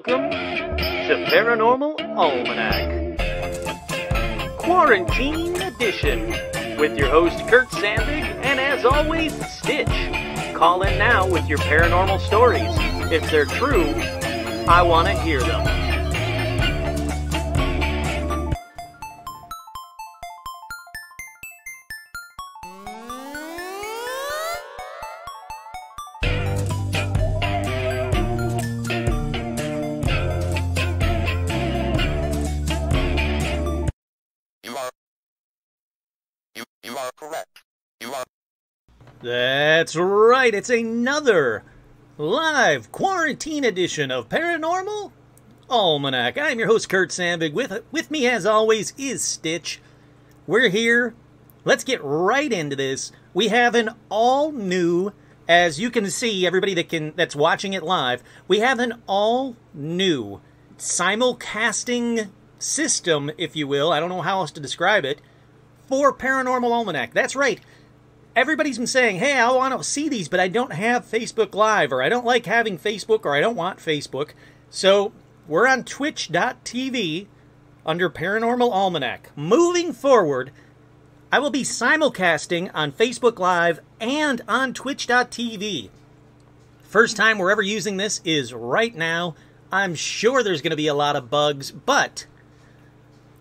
Welcome to Paranormal Almanac, Quarantine Edition, with your host Kurt Sandvig, and as always, Stitch. Call in now with your paranormal stories. If they're true, I want to hear them. You are correct. That's right, it's another live quarantine edition of Paranormal Almanac. I'm your host, Kurt Sandvig. With me, as always, is Stitch. We're here. Let's get right into this. We have an all-new, as you can see, everybody that's watching it live, we have an all-new simulcasting system, if you will. I don't know how else to describe it, for Paranormal Almanac. That's right. Everybody's been saying, hey, I want to see these, but I don't have Facebook Live, or I don't like having Facebook, or I don't want Facebook. So we're on twitch.tv under Paranormal Almanac. Moving forward, I will be simulcasting on Facebook Live and on twitch.tv. First time we're ever using this is right now. I'm sure there's going to be a lot of bugs, but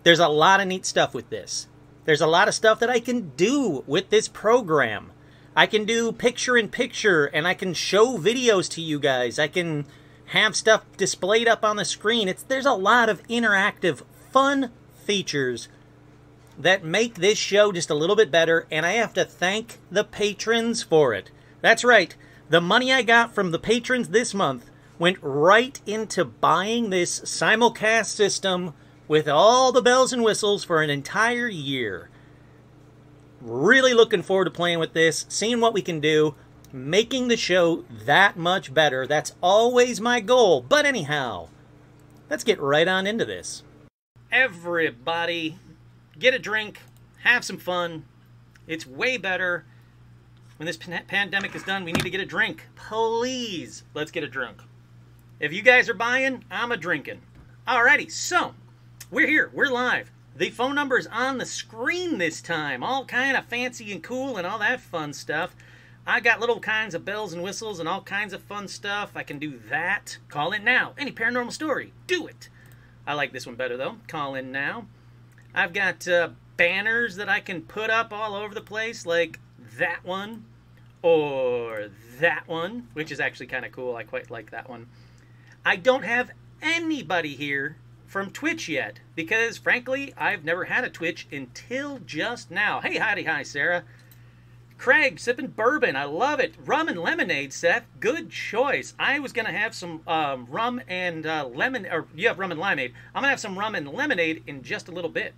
there's a lot of neat stuff with this. There's a lot of stuff that I can do with this program. I can do picture-in-picture, and I can show videos to you guys. I can have stuff displayed up on the screen. There's a lot of interactive, fun features that make this show just a little bit better, and I have to thank the patrons for it. That's right. The money I got from the patrons this month went right into buying this simulcast system with all the bells and whistles for an entire year. Really looking forward to playing with this, seeing what we can do, making the show that much better. That's always my goal. But anyhow, let's get right on into this. Everybody, get a drink, have some fun. It's way better. When this pandemic is done, we need to get a drink. Please, let's get a drink. If you guys are buying, I'm a drinking. Alrighty, so we're here. We're live. The phone number's on the screen this time. All kind of fancy and cool and all that fun stuff. I got little kinds of bells and whistles and all kinds of fun stuff. I can do that. Call in now. Any paranormal story, do it. I like this one better, though. Call in now. I've got banners that I can put up all over the place, like that one or that one, which is actually kind of cool. I quite like that one. I don't have anybody here from Twitch yet, because frankly, I've never had a Twitch until just now. Hey, howdy, hi, Sarah. Craig, sipping bourbon, I love it. Rum and lemonade, Seth, good choice. I was gonna have some rum and lemon, or you have rum and limeade. I'm gonna have some rum and lemonade in just a little bit.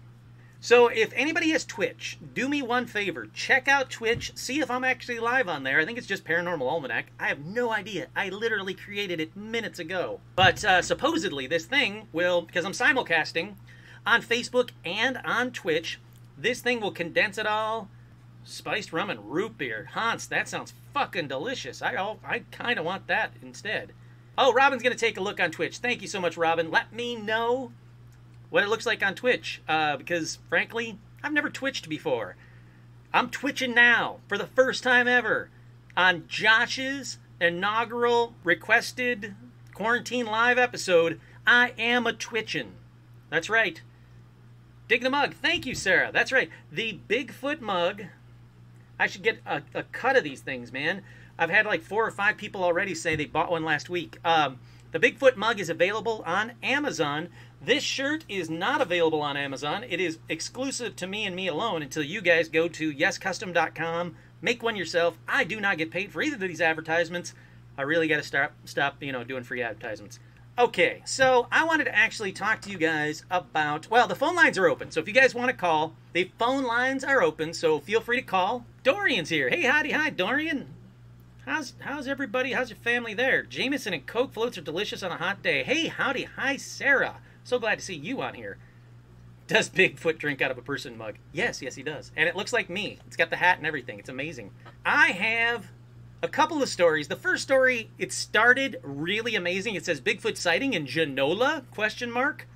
So if anybody has Twitch, do me one favor. Check out Twitch. See if I'm actually live on there. I think it's just Paranormal Almanac. I have no idea. I literally created it minutes ago. But supposedly this thing will, because I'm simulcasting on Facebook and on Twitch, this thing will condense it all. Spiced rum and root beer. Hans, that sounds fucking delicious. I kind of want that instead. Oh, Robin's going to take a look on Twitch. Thank you so much, Robin. Let me know what it looks like on Twitch, because frankly, I've never Twitched before. I'm Twitching now, for the first time ever, on Josh's inaugural requested Quarantine Live episode. I am a Twitchin'. That's right. Dig the mug. Thank you, Sarah. That's right. The Bigfoot mug. I should get a cut of these things, man. I've had like 4 or 5 people already say they bought one last week. The Bigfoot mug is available on Amazon. This shirt is not available on Amazon. It is exclusive to me and me alone until you guys go to yescustom.com, make one yourself. I do not get paid for either of these advertisements. I really got to stop, doing free advertisements. Okay, so I wanted to actually talk to you guys about, well, the phone lines are open. So if you guys want to call, the phone lines are open, so feel free to call. Dorian's here. Hey, howdy, hi, Dorian. How's everybody? How's your family there? Jameson and Coke floats are delicious on a hot day. Hey, howdy, hi, Sarah. So glad to see you on here. Does Bigfoot drink out of a person mug? Yes, he does. And it looks like me. It's got the hat and everything. It's amazing. I have a couple of stories. The first story, it started really amazing. It says Bigfoot sighting in Genola, question mark.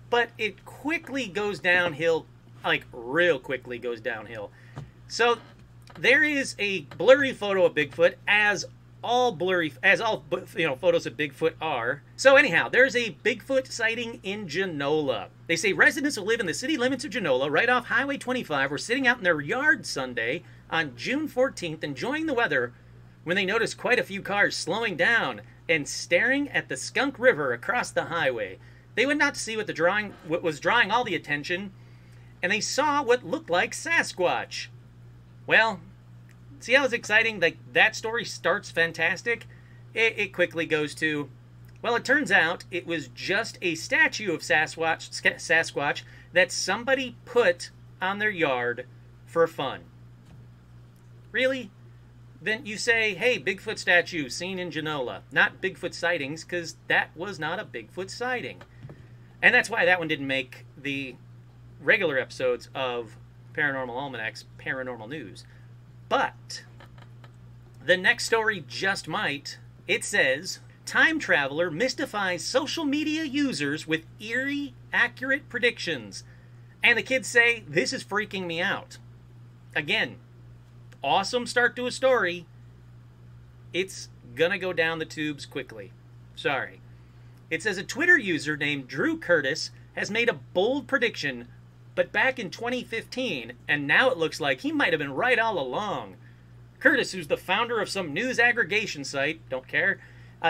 But it quickly goes downhill, like real quickly goes downhill. So there is a blurry photo of Bigfoot, as all photos of Bigfoot are. So anyhow, there's a Bigfoot sighting in Genola. They say residents who live in the city limits of Genola, right off Highway 25, were sitting out in their yard Sunday on June 14th, enjoying the weather, when they noticed quite a few cars slowing down and staring at the Skunk River across the highway. They went out to see what was drawing all the attention, and they saw what looked like Sasquatch. Well, see how it's exciting? Like, that story starts fantastic. It quickly goes to, well, it turns out it was just a statue of Sasquatch that somebody put on their yard for fun. Really? Then you say, hey, Bigfoot statue seen in Genola. Not Bigfoot sightings, because that was not a Bigfoot sighting. And that's why that one didn't make the regular episodes of Paranormal Almanac's Paranormal News. But the next story just might. It says, time traveler mystifies social media users with eerie, accurate predictions. And the kids say, this is freaking me out. Again, awesome start to a story. It's gonna go down the tubes quickly. Sorry. It says a Twitter user named Drew Curtis has made a bold prediction, but back in 2015, and now it looks like he might have been right all along. Curtis, who's the founder of some news aggregation site, don't care,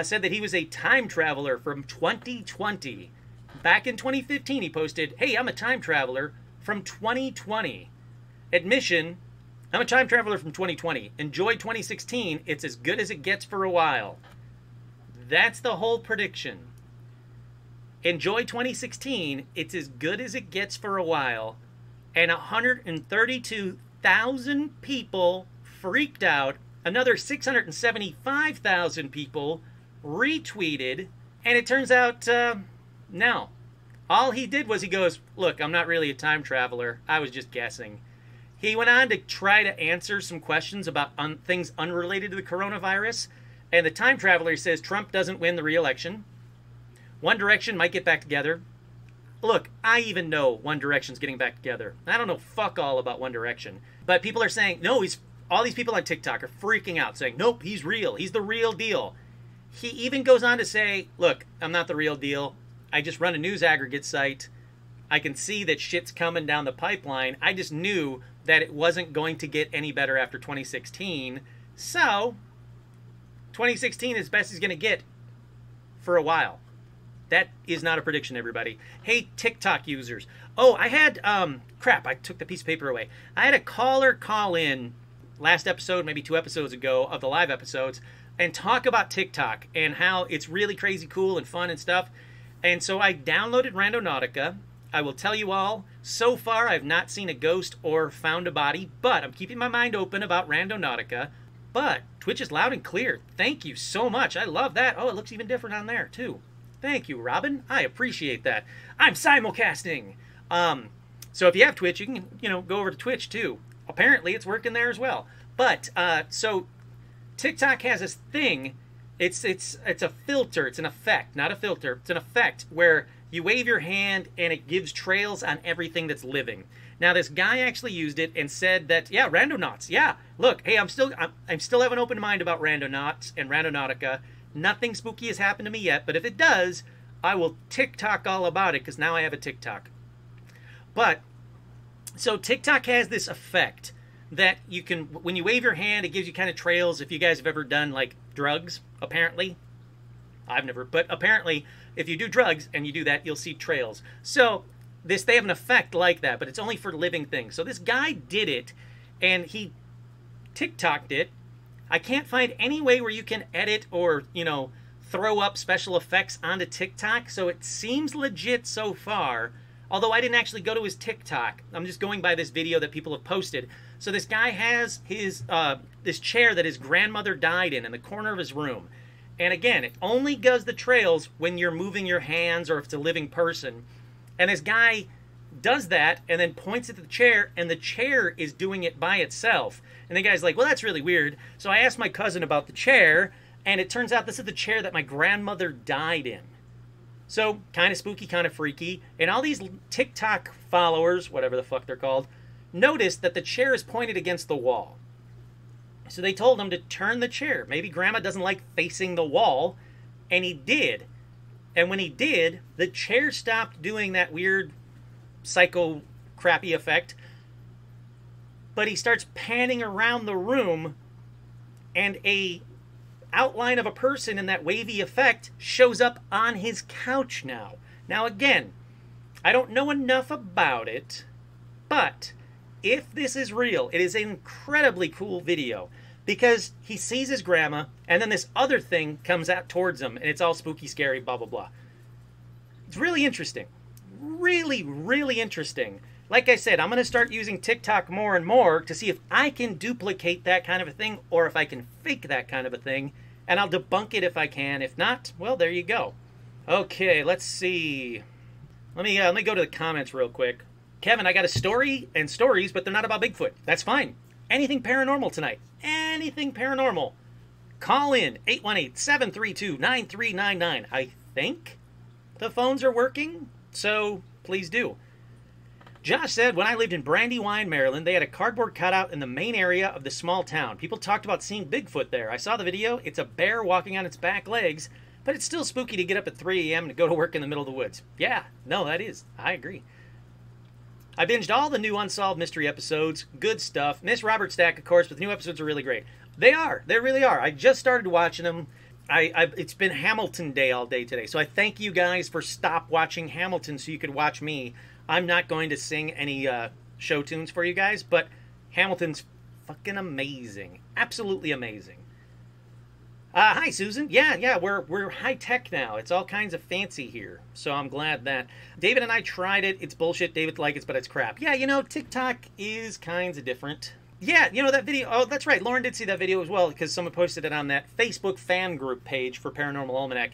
said that he was a time traveler from 2020. Back in 2015, he posted, hey, I'm a time traveler from 2020. Admission, I'm a time traveler from 2020. Enjoy 2016. It's as good as it gets for a while. That's the whole prediction. Enjoy 2016. It's as good as it gets for a while. And 132,000 people freaked out. Another 675,000 people retweeted. And it turns out, no. All he did was he goes, look, I'm not really a time traveler. I was just guessing. He went on to try to answer some questions about things unrelated to the coronavirus. And the time traveler says Trump doesn't win the re-election. One Direction might get back together. Look, I even know One Direction's getting back together. I don't know fuck all about One Direction. But people are saying, no, all these people on TikTok are freaking out, saying, nope, he's real. He's the real deal. He even goes on to say, look, I'm not the real deal. I just run a news aggregate site. I can see that shit's coming down the pipeline. I just knew that it wasn't going to get any better after 2016. So, 2016 is best he's going to get for a while. That is not a prediction, everybody. Hey, TikTok users. Oh, I had, crap, I took the piece of paper away. I had a caller call in last episode, maybe 2 episodes ago of the live episodes, and talk about TikTok and how it's really crazy cool and fun and stuff. And so I downloaded Randonautica. I will tell you all, so far I've not seen a ghost or found a body, but I'm keeping my mind open about Randonautica. But Twitch is loud and clear. Thank you so much. I love that. Oh, it looks even different on there, too. Thank you, Robin. I appreciate that. I'm simulcasting. So if you have Twitch, you can, go over to Twitch, too. Apparently, it's working there as well. But, so TikTok has this thing. It's a filter. It's an effect, not a filter. It's an effect where you wave your hand and it gives trails on everything that's living. Now, this guy actually used it and said that, yeah, Randonauts. Yeah, look, hey, I'm still have an open mind about Randonauts and Randonautica. Nothing spooky has happened to me yet, but if it does, I will TikTok all about it because now I have a TikTok. But, so TikTok has this effect that you can, when you wave your hand, it gives you kind of trails. If you guys have ever done, like, drugs, apparently. I've never, but apparently, if you do drugs and you do that, you'll see trails. So, they have an effect like that, but it's only for living things. So this guy did it, and he TikToked it. I can't find any way where you can edit or, throw up special effects onto TikTok, so it seems legit so far. Although I didn't actually go to his TikTok. I'm just going by this video that people have posted. So this guy has his this chair that his grandmother died in the corner of his room. And again, it only does the trails when you're moving your hands or if it's a living person. And this guy does that and then points at the chair, and the chair is doing it by itself. And the guy's like, well, that's really weird. So I asked my cousin about the chair, and it turns out this is the chair that my grandmother died in. So kind of spooky, kind of freaky. And all these TikTok followers, whatever the fuck they're called, noticed that the chair is pointed against the wall. So they told him to turn the chair. Maybe grandma doesn't like facing the wall. And he did. And when he did, the chair stopped doing that weird psycho crappy effect. But he starts panning around the room, and a outline of a person in that wavy effect shows up on his couch now. Now again, I don't know enough about it, but if this is real, it is an incredibly cool video, because he sees his grandma, and then this other thing comes out towards him, and it's all spooky, scary, blah, blah, blah. It's really interesting. Really, really interesting. Like I said, I'm going to start using TikTok more and more to see if I can duplicate that kind of a thing, or if I can fake that kind of a thing, and I'll debunk it if I can. If not, well, there you go. Okay, let's see. Let me go to the comments real quick. Kevin, I got a story and stories, but they're not about Bigfoot. That's fine. Anything paranormal tonight. Anything paranormal. Call in 818-732-9399. I think the phones are working, so please do. Josh said, when I lived in Brandywine, Maryland, they had a cardboard cutout in the main area of the small town. People talked about seeing Bigfoot there. I saw the video. It's a bear walking on its back legs, but it's still spooky to get up at 3 a.m. to go to work in the middle of the woods. Yeah, no, that is. I agree. I binged all the new Unsolved Mystery episodes. Good stuff. Miss Robert Stack, of course, but the new episodes are really great. They are. They really are. I just started watching them. It's been Hamilton Day all day today, so I thank you guys for stop watching Hamilton so you could watch me. I'm not going to sing any show tunes for you guys, but Hamilton's fucking amazing. Absolutely amazing. Hi, Susan. Yeah, we're high-tech now. It's all kinds of fancy here, so I'm glad that. David and I tried it. It's bullshit. David likes it, but it's crap. Yeah, you know, TikTok is kinds of different. Yeah, you know, that video. Oh, that's right. Lauren did see that video as well, because someone posted it on that Facebook fan group page for Paranormal Almanac.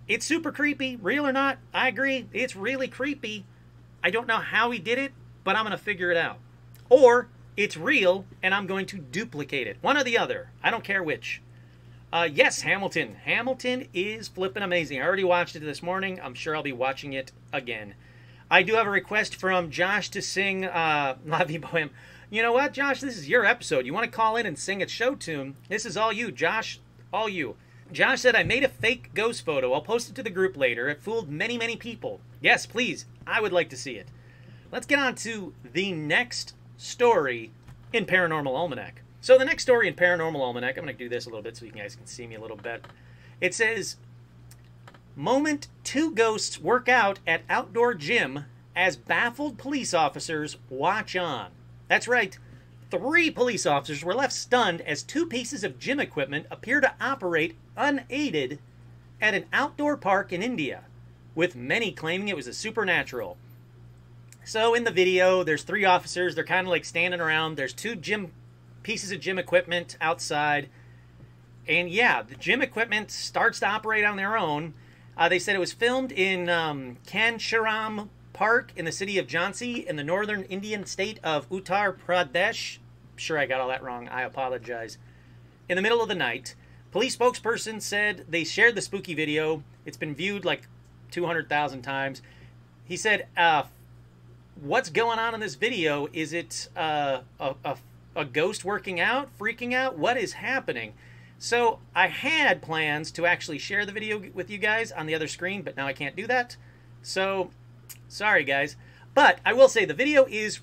It's super creepy. Real or not, I agree. It's really creepy. I don't know how he did it, but I'm going to figure it out. Or it's real, and I'm going to duplicate it. One or the other. I don't care which. Yes, Hamilton. Hamilton is flipping amazing. I already watched it this morning. I'm sure I'll be watching it again. I do have a request from Josh to sing La Vie Boheme. You know what, Josh? This is your episode. You want to call in and sing a show tune? This is all you, Josh. All you. Josh said, I made a fake ghost photo. I'll post it to the group later. It fooled many, many people. Yes, please. I would like to see it. Let's get on to the next story in Paranormal Almanac. So the next story in Paranormal Almanac, I'm going to do this a little bit so you guys can see me a little bit. It says, moment 2 ghosts work out at outdoor gym as baffled police officers watch on. That's right. 3 police officers were left stunned as 2 pieces of gym equipment appear to operate unaided at an outdoor park in India, with many claiming it was a supernatural. So in the video, there's 3 officers. They're kind of like standing around. There's 2 pieces of gym equipment outside. And yeah, the gym equipment starts to operate on their own. They said it was filmed in Kanshiram Park in the city of Jhansi in the northern Indian state of Uttar Pradesh. I'm sure I got all that wrong. I apologize. In the middle of the night, police spokesperson said they shared the spooky video. It's been viewed like 200,000 times. He said, what's going on in this video? Is it a ghost working out, freaking out? What is happening? So I had plans to actually share the video with you guys on the other screen, but now I can't do that. So sorry, guys. But I will say the video is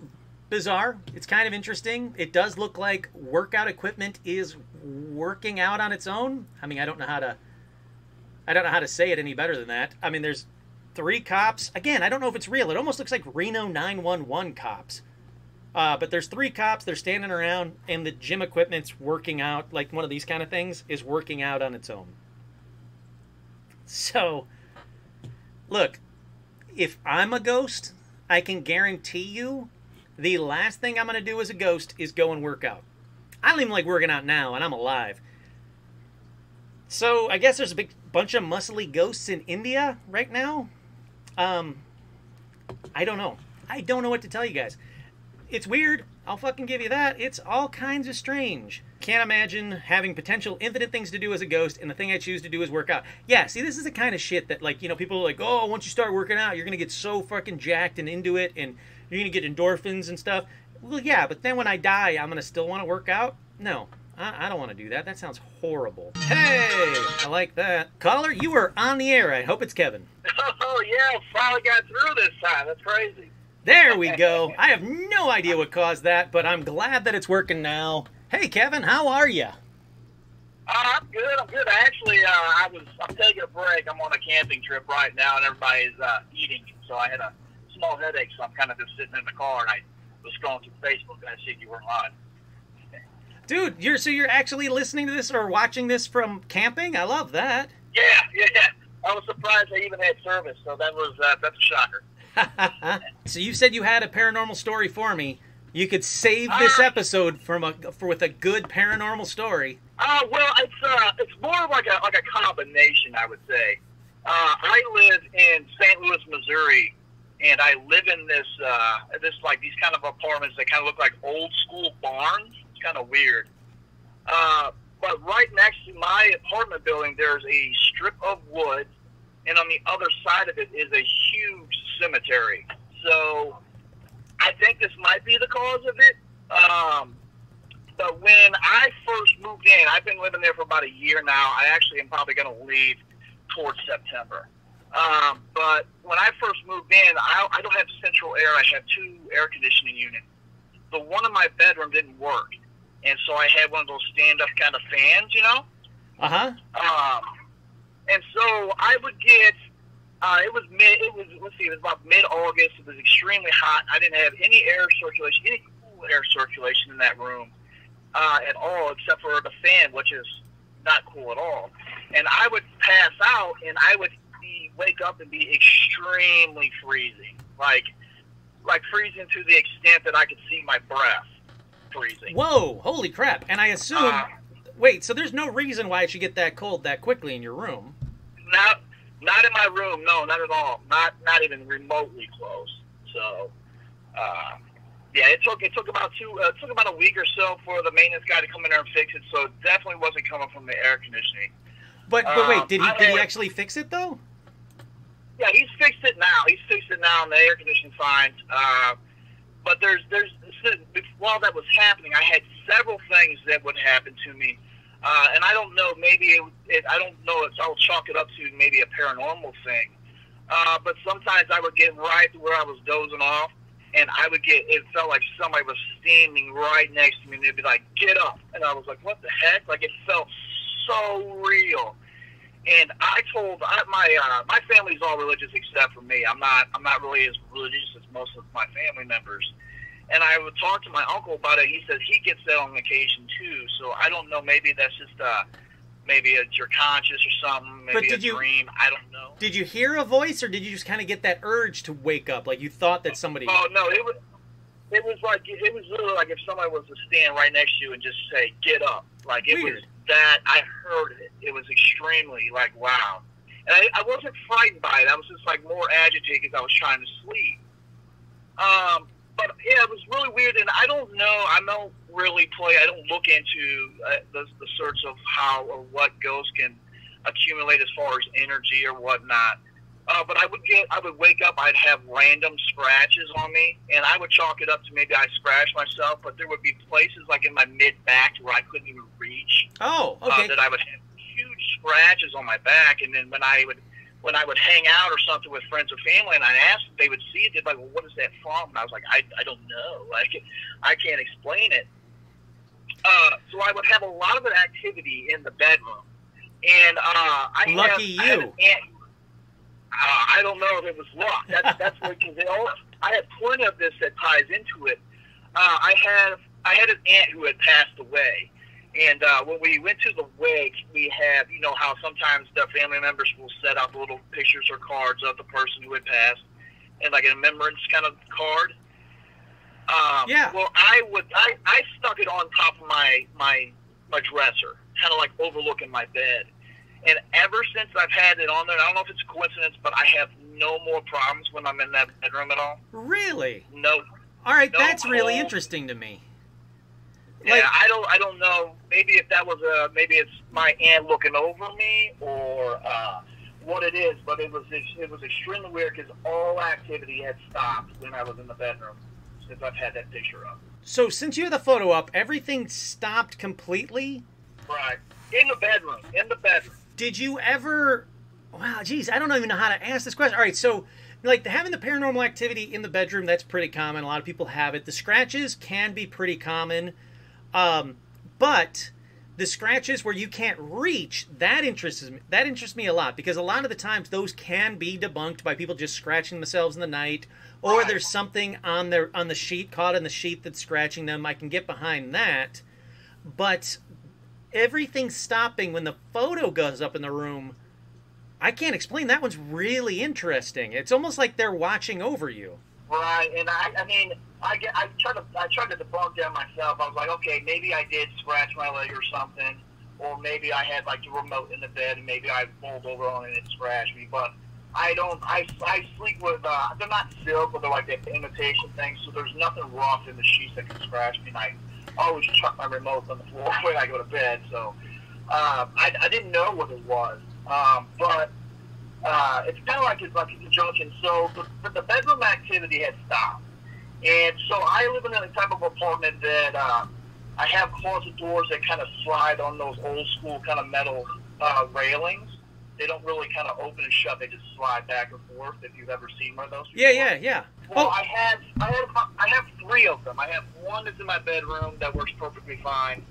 bizarre. It's kind of interesting. It does look like workout equipment is working out on its own. I mean, I don't know how to say it any better than that. I mean, there's 3 cops. Again, I don't know if it's real. It almost looks like Reno 911 cops. But there's 3 cops. They're standing around, and the gym equipment's working out. Like one of these kind of things is working out on its own. So, look, if I'm a ghost, I can guarantee you the last thing I'm going to do as a ghost is go and work out. I don't even like working out now, and I'm alive. So I guess there's a big bunch of muscly ghosts in India right now. I don't know. I don't know what to tell you guys. It's weird. I'll fucking give you that. It's all kinds of strange. Can't imagine having potential infinite things to do as a ghost, and the thing I choose to do is work out. Yeah, see, this is the kind of shit that, like, you know, people are like, oh, once you start working out, you're going to get so fucking jacked and into it, and you're going to get endorphins and stuff. Well, yeah, but then when I die, I'm going to still want to work out? No, I don't want to do that. That sounds horrible. Hey, I like that. Caller, you are on the air. I hope it's Kevin. Oh, yeah, finally got through this time. That's crazy. There we go. I have no idea what caused that, but I'm glad that it's working now. Hey, Kevin, how are you? I'm good. I'm good. Actually, I'm taking a break. I'm on a camping trip right now, and everybody's eating. So I had a small headache, so I'm kind of just sitting in the car, and I was scrolling through Facebook, and I see you were on. Dude, you're actually listening to this or watching this from camping? I love that. Yeah. I was surprised they even had service, so that's a shocker. So you said you had a paranormal story for me. You could save this episode with a good paranormal story. Well, it's more like a combination, I would say. I live in St. Louis, Missouri, and I live in these kind of apartments that kind of look like old school barns. It's kind of weird. But right next to my apartment building, there's a strip of woods, and on the other side of it is a huge cemetery. So I think this might be the cause of it. But when I first moved in, I've been living there for about a year now. I actually am probably going to leave towards September. But when I first moved in, I don't have central air. I have 2 air conditioning units. The one in my bedroom didn't work. And so I had one of those stand-up kind of fans, you know? Uh-huh. And so I would get, it was about mid-August. It was extremely hot. I didn't have any air circulation, any cool air circulation in that room at all, except for the fan, which is not cool at all. And I would pass out, and I would wake up and be extremely freezing, like freezing to the extent that I could see my breath freezing. Whoa, holy crap. And I assume, wait, so there's no reason why it should get that cold that quickly in your room? Not in my room, no, not at all. Not even remotely close. So, yeah, it took about a week or so for the maintenance guy to come in there and fix it. So it definitely wasn't coming from the air conditioning. But wait, did he actually fix it though? Yeah, he's fixed it now. And the air conditioning's fine. But while that was happening, I had several things that would happen to me. And I don't know, I'll chalk it up to maybe a paranormal thing. But sometimes I would get right to where I was dozing off, and it felt like somebody was standing right next to me, and they'd be like, get up. And I was like, what the heck? Like, it felt so real. And I told, my family's all religious except for me. I'm not really as religious as most of my family members. And I would talk to my uncle about it. He says he gets that on occasion too. So I don't know. Maybe that's just maybe your conscious or something. Maybe a dream. I don't know. Did you hear a voice, or did you just kind of get that urge to wake up? Like you thought that somebody? Oh no! It was literally like if somebody was to stand right next to you and just say, "Get up!" Like it Weird. Was that I heard it. It was extremely like wow. And I wasn't frightened by it. I was just like more agitated because I was trying to sleep. But yeah, it was really weird, and I don't know. I don't look into the search of how or what ghosts can accumulate as far as energy or whatnot. But I would wake up. I'd have random scratches on me, and I would chalk it up to maybe I scratched myself. But there would be places like in my mid back where I couldn't even reach. Oh, okay. That I would have huge scratches on my back, and then when I would hang out or something with friends or family, and I asked if they would see it, they'd be like, well, what is that from? And I was like, I don't know. Like, I can't explain it. So I would have a lot of activity in the bedroom. And I don't know if it was luck. That's because I had plenty of this that ties into it. I had an aunt who had passed away. And when we went to the wake, we had, you know, how sometimes the family members will set up little pictures or cards of the person who had passed, and like a remembrance kind of card. Yeah. Well, I stuck it on top of my dresser, kind of like overlooking my bed. And ever since I've had it on there, I don't know if it's a coincidence, but I have no more problems when I'm in that bedroom at all. Really? No. All right, No that's really cold. interesting to me. Yeah, Like- I don't know. Maybe if that was maybe it's my aunt looking over me or what it is, but it was extremely weird because all activity had stopped when I was in the bedroom since I've had that picture up. So since you had the photo up, everything stopped completely? Right. In the bedroom. Did you ever... Wow, geez, I don't even know how to ask this question. All right, so like having the paranormal activity in the bedroom, that's pretty common. A lot of people have it. The scratches can be pretty common. But the scratches where you can't reach, that interests me a lot, because a lot of the times those can be debunked by people just scratching themselves in the night, or there's something on the sheet, caught in the sheet, that's scratching them. I can get behind that. But everything stopping when the photo goes up in the room, I can't explain. That one's really interesting. It's almost like they're watching over you. Right, and I mean, I tried to debunk that myself. I was like, okay, maybe I did scratch my leg or something, or maybe I had like the remote in the bed and maybe I rolled over on it and it scratched me. But I don't. I sleep with they're not silk, but they're like that imitation thing. So there's nothing rough in the sheets that can scratch me. And I always chuck my remote on the floor when I go to bed. So I didn't know what it was, but. It's kind of like it's a conjunction. So the bedroom activity had stopped, and so I live in a type of apartment that I have closet doors that kind of slide on those old school kind of metal railings. They don't really kind of open and shut; they just slide back and forth. If you've ever seen one of those before. Yeah. Well, I have three of them. I have one that's in my bedroom that works perfectly fine.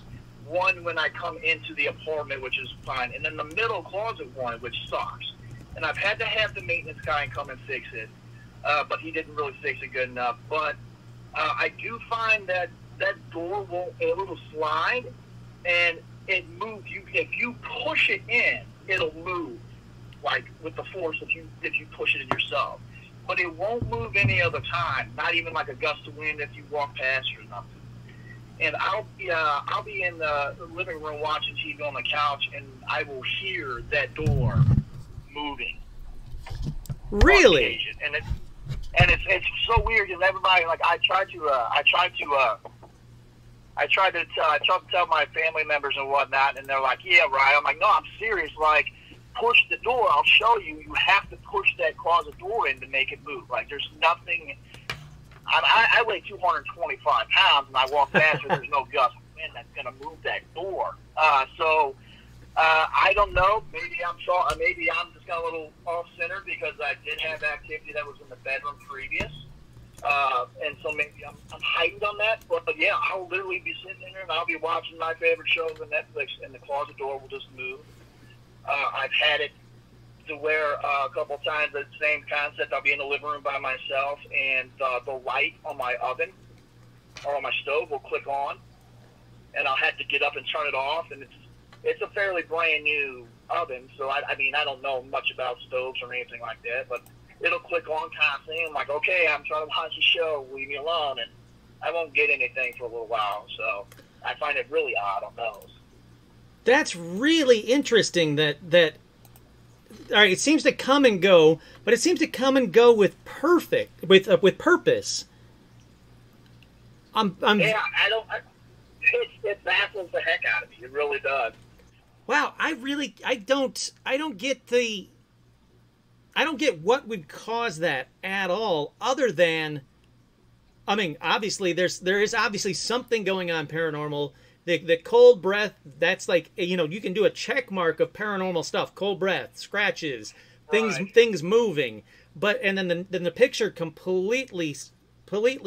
One when I come into the apartment, which is fine, and then the middle closet one, which sucks. And I've had to have the maintenance guy come and fix it, but he didn't really fix it good enough. But I do find that door will slide, and it moves. If you push it in, it'll move, like with the force if you push it in yourself. But it won't move any other time, not even like a gust of wind if you walk past or nothing. And I'll be in the living room watching TV on the couch, and I will hear that door moving. Really? And it's so weird because everybody, like, I try to tell my family members and whatnot, and they're like, yeah, right. I'm like, no, I'm serious. Like, push the door. I'll show you. You have to push that closet door in to make it move. Like, there's nothing. I weigh 225 pounds, and I walk past where there's no gust of wind that's gonna move that door. I don't know. Maybe I'm just got a little off center because I did have activity that was in the bedroom previous, and so maybe I'm heightened on that. But yeah, I'll literally be sitting in there and I'll be watching my favorite shows on Netflix, and the closet door will just move. I've had it to where a couple of times the same concept. I'll be in the living room by myself, and the light on my oven or on my stove will click on, and I'll have to get up and turn it off, and it's a fairly brand new oven, so I mean, I don't know much about stoves or anything like that, but it'll click on constantly. I'm like, okay, I'm trying to watch a show, leave me alone, and I won't get anything for a little while, so I find it really odd on those. That's really interesting that all right, it seems to come and go, but it seems to come and go with purpose. Yeah, it baffles the heck out of me. It really does. Wow, I don't get what would cause that at all, other than, I mean, obviously there is obviously something going on paranormal. The cold breath, that's like, you know, you can do a check mark of paranormal stuff. Cold breath, scratches, things moving, but and then the picture completely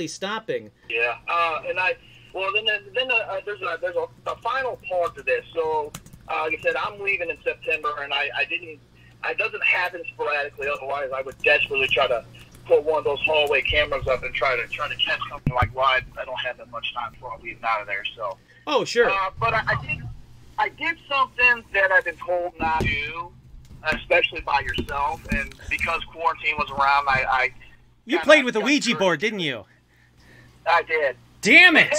stopping. Yeah, there's a final part to this. So, like I said, I'm leaving in September, and it doesn't happen sporadically. Otherwise, I would desperately try to put one of those hallway cameras up and try to catch something like why I don't have that much time before I leave out of there. So. Oh, sure. But I did something that I've been told not to do, especially by yourself, and because quarantine was around, You played with a Ouija board, didn't you? I did. Damn it!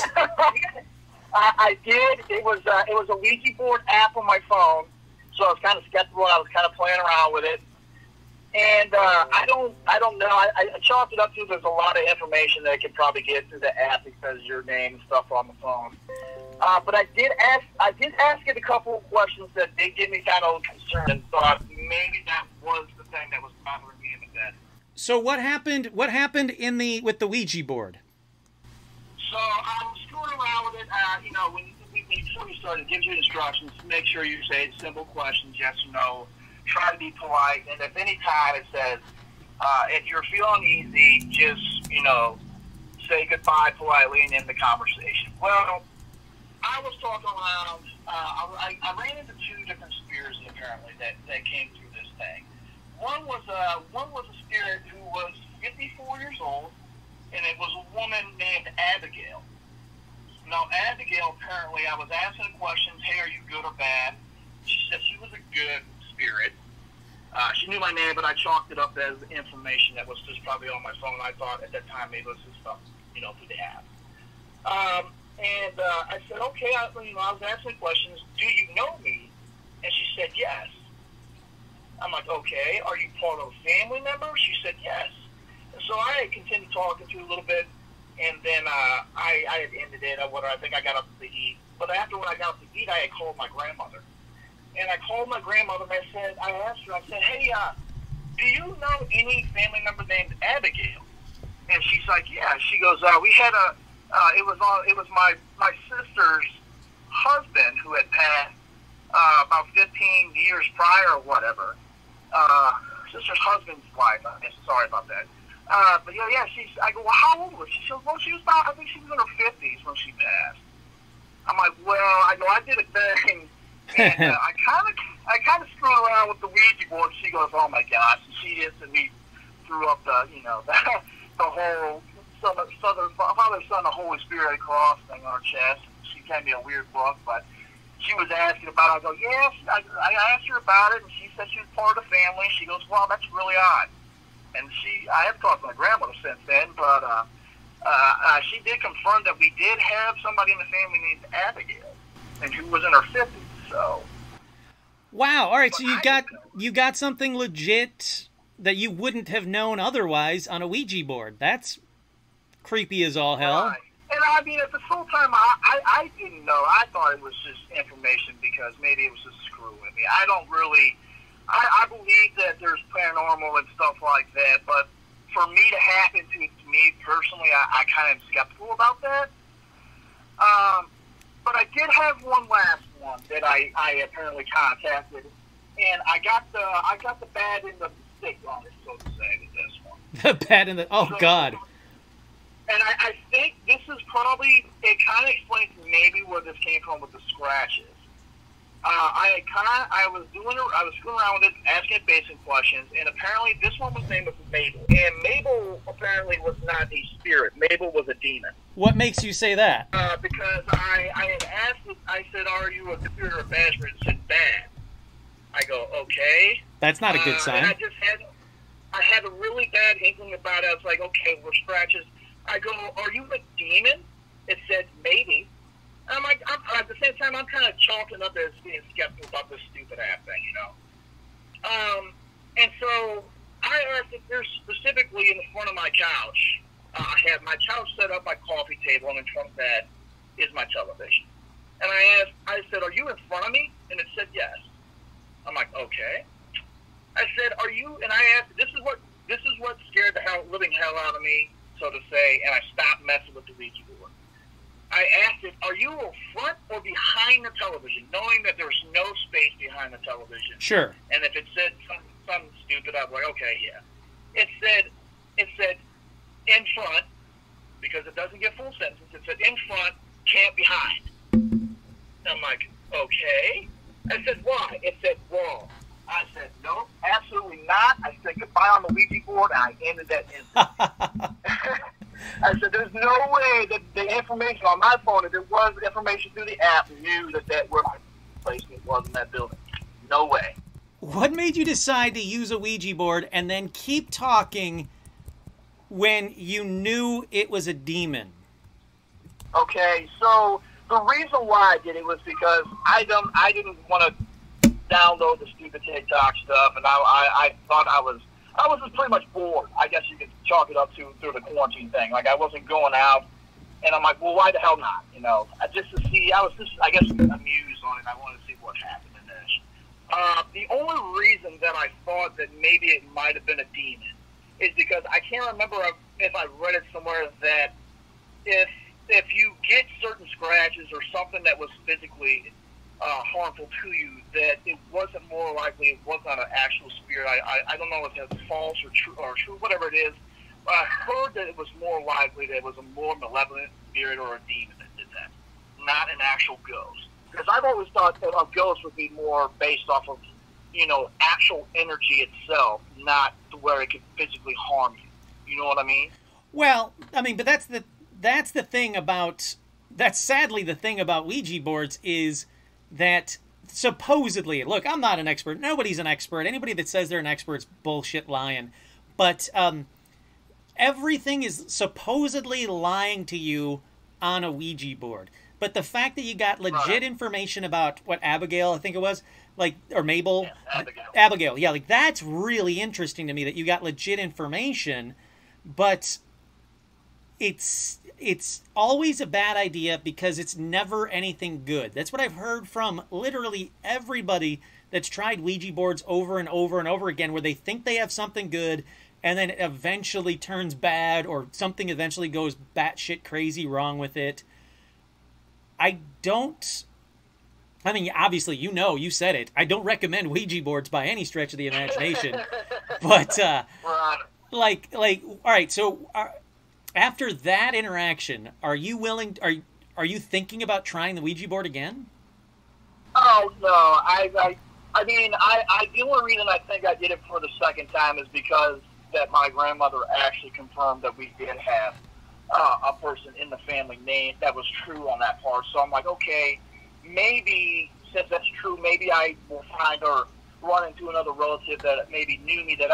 I did. It was a Ouija board app on my phone, so I was kind of skeptical. I was kind of playing around with it, And I don't know. I chalked it up to there's a lot of information that I could probably get through the app because your name and stuff on the phone. But I did ask it a couple of questions that did give me kind of concern and thought maybe that was the thing that was bothering me in the bed. So what happened? What happened with the Ouija board? So I was screwing around with it. When before you start, it gives you instructions. Make sure you say simple questions, yes or no. Try to be polite, and if any time it says, if you're feeling easy, just, say goodbye politely and end the conversation. Well, I was talking around, I ran into two different spirits apparently that came through this thing. One was a spirit who was 54 years old, and it was a woman named Abigail. Now, Abigail, apparently, I was asking questions, hey, are you good or bad? She said she was a good spirit. She knew my name, but I chalked it up as information that was just probably on my phone. I thought at that time maybe it was just stuff, through the app. And I said, okay, I was asking questions, do you know me? And she said, yes. I'm like, okay, are you part of a family member? She said, yes. And so I had continued talking to her a little bit, and then I had ended it, or I think I got up to eat. But after when I got up to eat, I had called my grandmother. And I called my grandmother, and I asked her, I said, hey, do you know any family member named Abigail? And she's like, yeah. She goes, we had it was my sister's husband who had passed about 15 years prior or whatever. Sister's husband's wife. Sorry about that. But yeah, I go, well, how old was she? She goes, well, she was about, I think she was in her 50s when she passed. I'm like, well, I did a thing. And I kind of screwed around with the Ouija board. She goes, "Oh my gosh!" And she instantly threw up the whole Father, Son, the Holy Spirit cross thing on her chest. She gave me a weird look, but she was asking about it. I go, "Yes." I asked her about it, and she said she was part of the family. She goes, "Well, that's really odd." And I have talked to my grandmother since then, but she did confirm that we did have somebody in the family named Abigail, and who was in her 50s. So. Wow! All right, so you got something legit that you wouldn't have known otherwise on a Ouija board. That's creepy as all hell. Right. And I mean, at the same time, I didn't know. I thought it was just information because maybe it was just screwing with me. I don't really. I believe that there's paranormal and stuff like that, but for me to happen to me personally, I kind of am skeptical about that. But I did have one last one that I apparently contacted, and I got the bad and the stick on it, so to say, with this one. The bad and the God. And I think this is probably, it kind of explains maybe where this came from with the scratches. I was screwing around with it, asking it basic questions, and apparently this one was named Mabel. And Mabel apparently was not a spirit. Mabel was a demon. What makes you say that? Because I had asked it, I said, are you a spirit or a bad spirit? It said bad. I go, okay. That's not a good sign. And I had a really bad inkling about it. I was like, okay, we're scratches. I go, are you a demon? It said maybe. I'm like, at the same time, I'm kind of chalking up as being skeptical about this stupid ass thing, And so I asked if there's specifically in the front of my couch. I have my couch set up, my coffee table, and in front of that is my television. And I said, are you in front of me? And it said yes. I'm like, okay. I said, are you? And I asked, this is what scared the living hell out of me, so to say. And I stopped messing with the Ouija board. I asked it, are you in front or behind the television, knowing that there's no space behind the television? Sure. And if it said something stupid, I was like, okay, yeah. It said in front, because it doesn't get full sentences. It said in front, can't behind. And I'm like, okay. I said, why? It said wrong. I said, no, absolutely not. I said goodbye on the Ouija board, and I ended that instantly. I said, there's no way that the information on my phone, if it was information through the app, knew that where my placement was in that building. No way. What made you decide to use a Ouija board and then keep talking when you knew it was a demon? Okay, so the reason why I did it was because I didn't want to download the stupid TikTok stuff, and I thought I was I was just pretty much bored. I guess you could chalk it up to through the quarantine thing. Like, I wasn't going out, and I'm like, well, why the hell not? You know, I was just, I guess, amused on it. I wanted to see what happened in this. The only reason that I thought that maybe it might have been a demon is because I can't remember if I read it somewhere that if you get certain scratches or something that was physically harmful to you, that it wasn't more likely it was not an actual spirit. I don't know if that's false or true, whatever it is. But I heard that it was more likely that it was a more malevolent spirit or a demon that did that, not an actual ghost. Because I've always thought that a ghost would be more based off of, you know, actual energy itself, not to where it could physically harm you. You know what I mean? Well, I mean, but that's the thing about, that's sadly the thing about Ouija boards is that supposedly, look, I'm not an expert. Nobody's an expert. Anybody that says they're an expert's bullshit lying. But everything is supposedly lying to you on a Ouija board. But the fact that you got legit information about what Abigail, I think it was, like, or Mabel, yeah, Abigail, yeah, like, that's really interesting to me that you got legit information, but it's always a bad idea because it's never anything good. That's what I've heard from literally everybody that's tried Ouija boards over and over and over again, where they think they have something good and then it eventually turns bad, or something eventually goes batshit crazy wrong with it. I mean, obviously, you know, you said it. I don't recommend Ouija boards by any stretch of the imagination. But, like, all right, so after that interaction, are you willing, are you thinking about trying the Ouija board again? Oh, no. I mean, the only reason I think I did it for the second time is because that my grandmother actually confirmed that we did have a person in the family name that was true on that part. So I'm like, okay, maybe since that's true, maybe I will find or run into another relative that maybe knew me that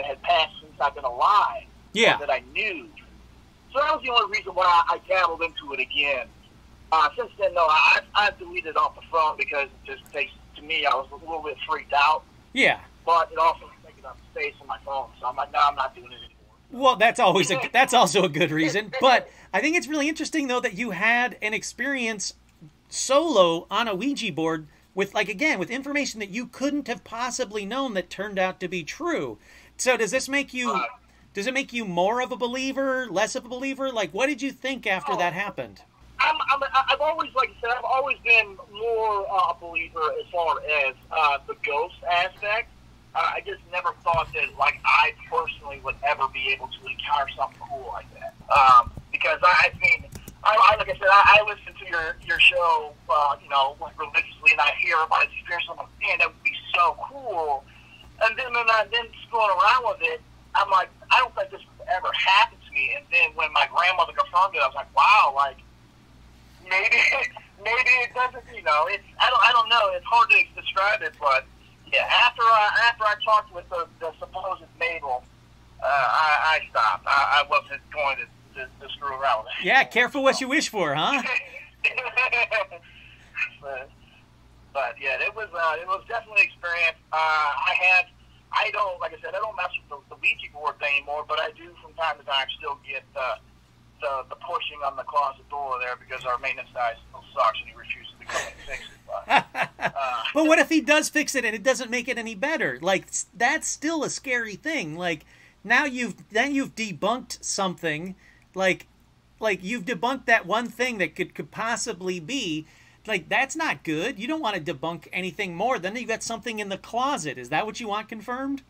had passed since I've been alive. Yeah. That I knew. So that was the only reason why I dabbled into it again. Since then, no, I've deleted it off the phone because it just takes, to me, I was a little bit freaked out. Yeah. But it also was taking up space on my phone. So I'm like, no, I'm not doing it anymore. Well, that's also a good reason. But I think it's really interesting, though, that you had an experience solo on a Ouija board with, like, again, with information that you couldn't have possibly known that turned out to be true. So does this make you, does it make you more of a believer, less of a believer? Like, what did you think after that happened? I've always, like I said, I've always been more a believer as far as the ghost aspect. I just never thought that, like, I personally would ever be able to encounter something cool like that. Because I mean, like I said, I listen to your show, you know, religiously, and I hear about his experience. I'm like, man, that would be so cool. And then just going around with it, I'm like, I don't think this would ever happen to me. And then when my grandmother confirmed it, I was like, wow, like, maybe it doesn't, you know, I don't know. It's hard to describe it, but yeah, after I talked with the supposed Mabel, I stopped. I wasn't going to screw around with it. Yeah, careful what you wish for, huh? but yeah, it was definitely an experience. I don't, like I said, I don't mess with the Ouija board anymore, but I do from time to time still get the pushing on the closet door there because our maintenance guy still sucks and he refuses to come and fix it. But what if he does fix it and it doesn't make it any better? Like, that's still a scary thing. Like, now you've debunked something. Like you've debunked that one thing that could possibly be. Like, that's not good. You don't want to debunk anything more. Then you've got something in the closet. Is that what you want confirmed?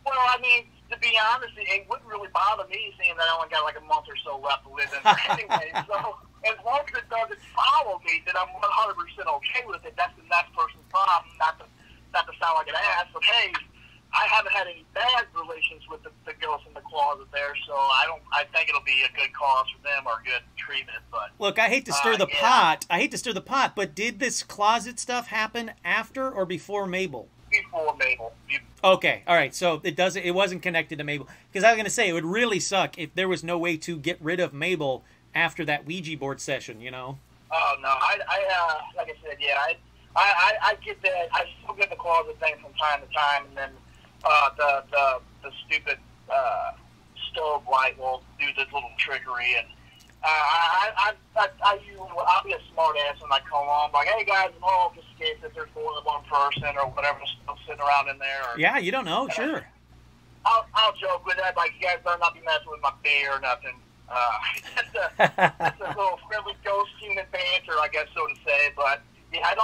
Well, I mean, to be honest, it wouldn't really bother me seeing that I only got like a month or so left to live in there anyway. So as long as it doesn't follow me, then I'm 100% okay with it. That's the next person's problem. Not to sound like an ass, but hey, I haven't had any bad relations with the ghosts in the closet there, so I think it'll be a good cause for them or a good treatment. But look, I hate to stir the pot. I hate to stir the pot, but did this closet stuff happen after or before Mabel? Before Mabel. Okay, all right. So it wasn't connected to Mabel, because I was going to say it would really suck if there was no way to get rid of Mabel after that Ouija board session. You know? Oh no, I like I said, yeah, I get that. I still get the closet thing from time to time, and then The stupid stove light will do this little trickery, and I'll be a smart ass when I come home, like, hey guys, I'm all just in case if there's more than one person or whatever still sitting around in there. Or, Yeah, you don't know, sure. I'll joke with that, like, you guys better not be messing with my bear or nothing. It's a little friendly ghost human banter, I guess, so to say. But yeah,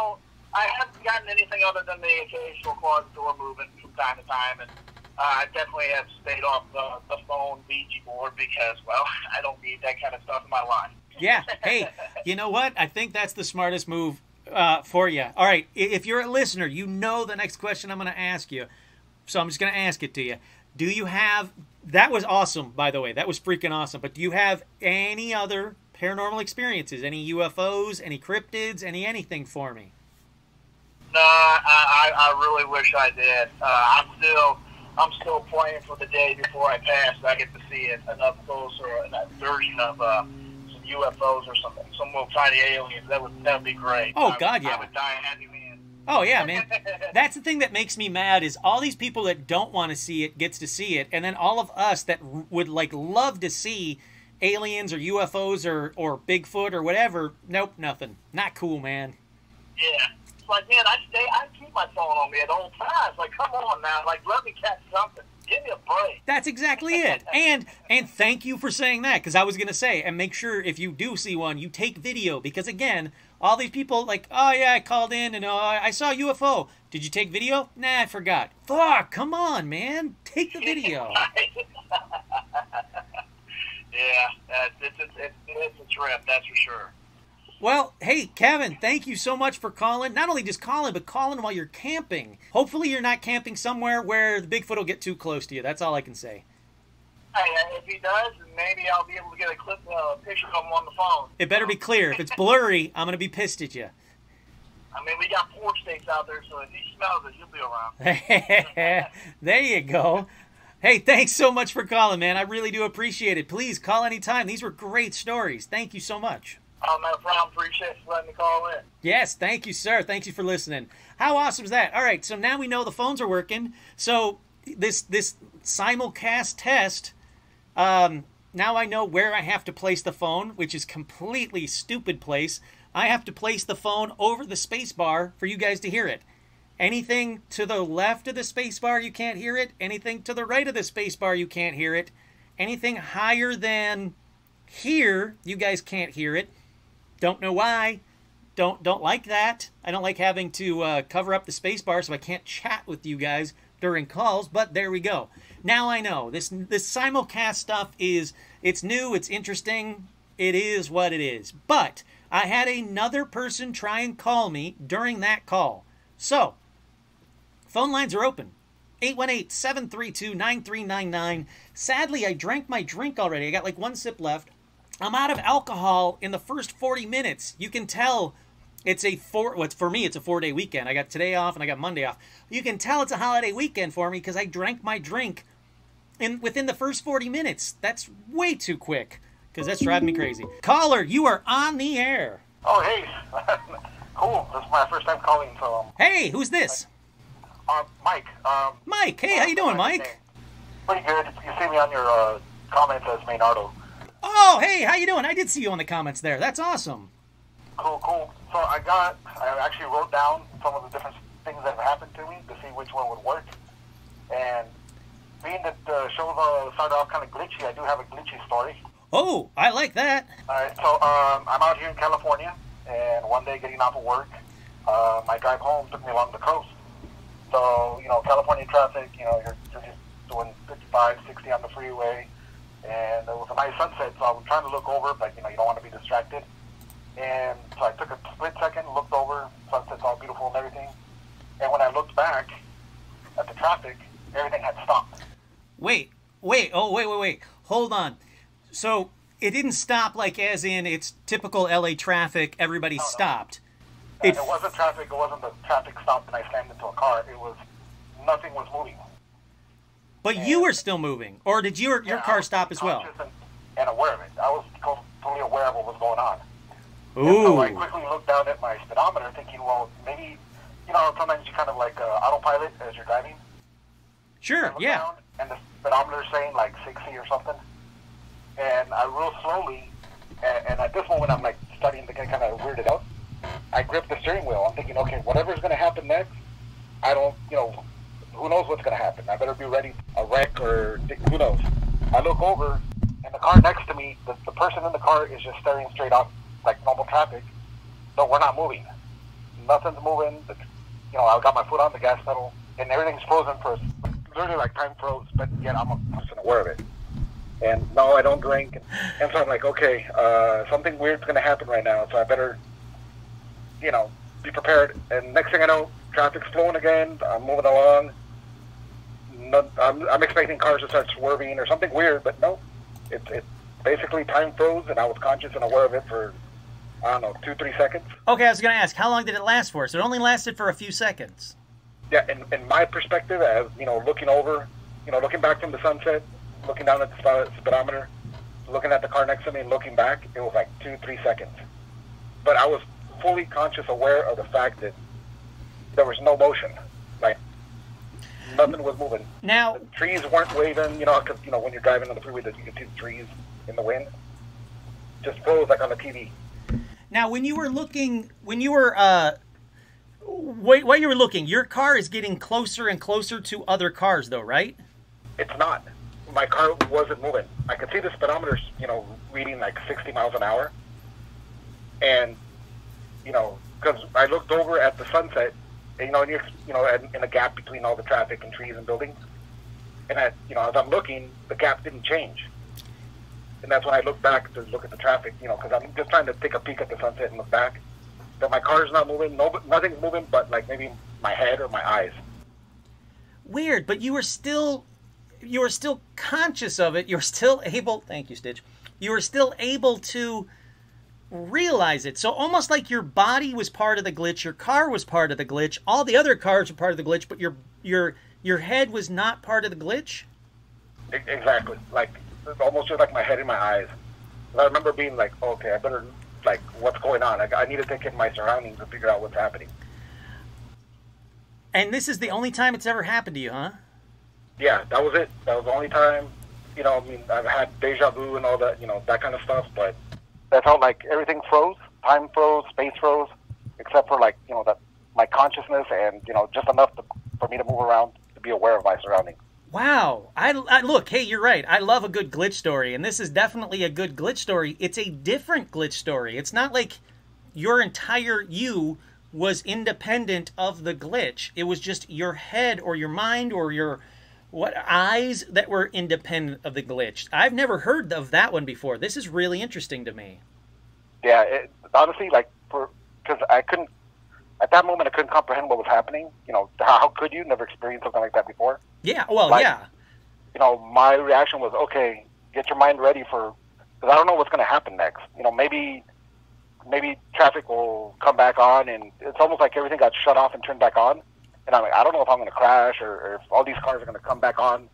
I haven't gotten anything other than the occasional closet door movement from time to time, and I definitely have stayed off the phone Ouija board because, well, I don't need that kind of stuff in my life. Yeah. Hey, you know what? I think that's the smartest move for you. All right. If you're a listener, you know the next question I'm going to ask you. So I'm just going to ask it to you. Do you have... That was awesome, by the way. That was freaking awesome. But do you have any other paranormal experiences? Any UFOs? Any cryptids? Anything for me? No, I really wish I did. I'm still praying for the day before I pass that I get to see it up close, or that version of some UFOs or some little tiny aliens. That would be great. Oh, God, yeah. I would die a happy man. Oh, yeah, man. That's the thing that makes me mad is all these people that don't want to see it gets to see it, and then all of us that would, like, love to see aliens or UFOs or Bigfoot or whatever, nope, nothing. Not cool, man. Yeah. It's like, man, I keep my phone on me at all times. Like, come on now. Like, let me catch something. Give me a break. That's exactly it. And thank you for saying that, because I was going to say, and make sure if you do see one, you take video, because, again, all these people, like, oh, yeah, I called in and I saw a UFO. Did you take video? Nah, I forgot. Fuck, come on, man. Take the video. Yeah, it's a trip, that's for sure. Well, hey, Kevin, thank you so much for calling. Not only just calling, but calling while you're camping. Hopefully you're not camping somewhere where the Bigfoot will get too close to you. That's all I can say. Hey, if he does, maybe I'll be able to get a picture of him on the phone. It better be clear. If it's blurry, I'm going to be pissed at you. I mean, we got porch stakes out there, so if he smells it, he'll be around. There you go. Hey, thanks so much for calling, man. I really do appreciate it. Please call anytime. These were great stories. Thank you so much. Oh, no problem. Appreciate you letting me call in. Yes, thank you, sir. Thank you for listening. How awesome is that? All right, so now we know the phones are working. So this simulcast test, now I know where I have to place the phone, which is completely stupid place. I have to place the phone over the space bar for you guys to hear it. Anything to the left of the space bar, you can't hear it. Anything to the right of the space bar, you can't hear it. Anything higher than here, you guys can't hear it. Don't know why. Don't like that. I don't like having to cover up the space bar so I can't chat with you guys during calls, but there we go. Now I know. This simulcast stuff it's new, it's interesting, it is what it is. But I had another person try and call me during that call. So, phone lines are open. 818-732-9399. Sadly, I drank my drink already. I got like one sip left. I'm out of alcohol in the first 40 minutes. You can tell for me, it's a 4-day weekend. I got today off and I got Monday off. You can tell it's a holiday weekend for me because I drank my drink within the first 40 minutes. That's way too quick because that's driving me crazy. Caller, you are on the air. Oh, hey. Cool. This is my first time calling, so... Hey, who's this? Mike. Mike, hey, how you doing, Mike? Pretty good. You see me on your comments as Maynardo. Oh, hey, how you doing? I did see you on the comments there. That's awesome. Cool. So I actually wrote down some of the different things that have happened to me to see which one would work. And being that the show started off kind of glitchy, I do have a glitchy story. Oh, I like that. All right, so I'm out here in California, and one day getting off of work, my drive home took me along the coast. So, California traffic, you're just doing 55, 60 on the freeway. And it was a nice sunset, so I was trying to look over, but, you don't want to be distracted. And so I took a split second, looked over, sunset's all beautiful and everything. And when I looked back at the traffic, everything had stopped. Wait. Hold on. So it didn't stop like as in it's typical LA traffic, everybody stopped. It wasn't traffic, it wasn't the traffic stopped and I slammed into a car. It was, nothing was moving. But you were still moving, or did your car stop as well? And aware of it. I was totally aware of what was going on. Ooh. And so I quickly looked down at my speedometer thinking, well, maybe, sometimes you kind of like autopilot as you're driving. Sure, I look yeah. down, and the speedometer's saying like 60 or something. And I roll slowly, and at this moment I'm like starting to get kind of weirded out. I grip the steering wheel. I'm thinking, okay, whatever's going to happen next, I don't, who knows what's going to happen. I better be ready, a wreck or who knows. I look over, and the car next to me, the person in the car is just staring straight up like normal traffic. No, we're not moving. Nothing's moving. I got my foot on the gas pedal, and everything's frozen for literally like time froze, but yet I'm aware of it. And no, I don't drink. And so I'm like, okay, something weird's going to happen right now, so I better, be prepared. And next thing I know, traffic's flowing again. I'm moving along. I'm expecting cars to start swerving or something weird, but no. It basically time froze, and I was conscious and aware of it for, I don't know, 2-3 seconds. Okay, I was going to ask, how long did it last for? So it only lasted for a few seconds. Yeah, in my perspective, as, looking over, looking back from the sunset, looking down at the speedometer, looking at the car next to me and looking back, it was like 2-3 seconds. But I was fully conscious, aware of the fact that there was no motion. Like, nothing was moving. Now, the trees weren't waving, because, when you're driving on the freeway, you can see the trees in the wind. Just froze like on the TV. Now, while you were looking, your car is getting closer and closer to other cars, though, right? It's not. My car wasn't moving. I could see the speedometer, reading like 60 miles an hour. And, because I looked over at the sunset, and, in a gap between all the traffic and trees and buildings. And, as I'm looking, the gap didn't change. And that's when I looked back to look at the traffic, because I'm just trying to take a peek at the sunset and look back. But my car's not moving. Nothing's moving but, like, maybe my head or my eyes. Weird, but you were still conscious of it. You're still able, thank you, Stitch. You were still able to realize it. So almost like your body was part of the glitch, your car was part of the glitch, all the other cars were part of the glitch, but your head was not part of the glitch? Exactly. Like, almost just like my head and my eyes. And I remember being like, okay, I better, like, what's going on? I need to take in my surroundings and figure out what's happening. And this is the only time it's ever happened to you, huh? Yeah, that was it. That was the only time, I've had deja vu and all that, that kind of stuff, but that felt like everything froze, time froze, space froze, except for, like, that my consciousness and, just enough for me to move around to be aware of my surroundings. Wow. I look, hey, you're right. I love a good glitch story, and this is definitely a good glitch story. It's a different glitch story. It's not like your entire you was independent of the glitch. It was just your head or your mind or your eyes that were independent of the glitch. I've never heard of that one before. This is really interesting to me. Yeah, honestly, like, because I couldn't, at that moment, I couldn't comprehend what was happening. How could you? Never experienced something like that before. Yeah, well, like, yeah. My reaction was, okay, get your mind ready because I don't know what's going to happen next. Maybe traffic will come back on, and it's almost like everything got shut off and turned back on. And I'm like, I don't know if I'm going to crash or if all these cars are going to come back on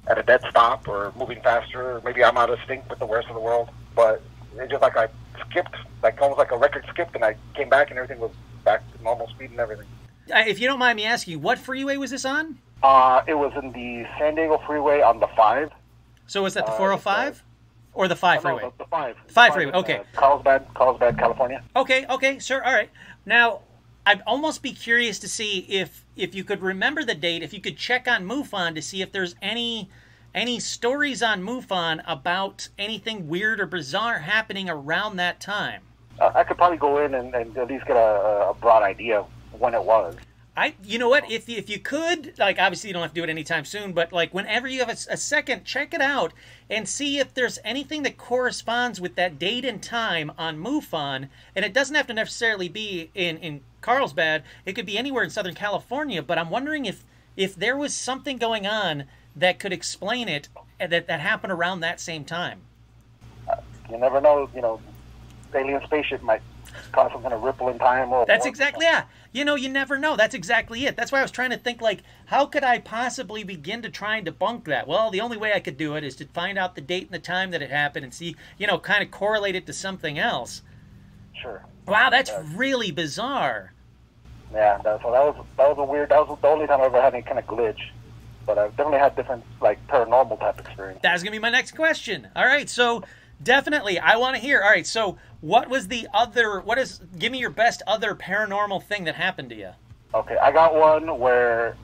at a dead stop or moving faster, or maybe I'm out of sync with the rest of the world. But it's just like I skipped, like almost like a record skipped, and I came back and everything was back to normal speed and everything. If you don't mind me asking, what freeway was this on? It was in the San Diego freeway on the 5. So was that the 405? Or the 5 freeway? No, the 5. The 5 freeway, okay. Carlsbad, California. Okay, sure, all right. Now, I'd almost be curious to see if you could remember the date, if you could check on MUFON to see if there's any stories on MUFON about anything weird or bizarre happening around that time. I could probably go in and at least get a broad idea of when it was. You know what, if you could, like, obviously you don't have to do it anytime soon, but like whenever you have a second, check it out and see if there's anything that corresponds with that date and time on MUFON. And it doesn't have to necessarily be in Carlsbad. It could be anywhere in Southern California, but I'm wondering if there was something going on that could explain it that happened around that same time. You never know, alien spaceship might cause some kind of ripple in time. That's exactly, yeah. You never know. That's exactly it. That's why I was trying to think, like, how could I possibly begin to try and debunk that? Well, the only way I could do it is to find out the date and the time that it happened and see, kind of correlate it to something else. Sure. Wow, that's really bizarre. Yeah, so that was a weird, that was the only time I ever had any kind of glitch. but I've definitely had different, like, paranormal type experience. That's going to be my next question. All right, so definitely, I want to hear. All right, so what was the other, give me your best other paranormal thing that happened to you. Okay, I got one where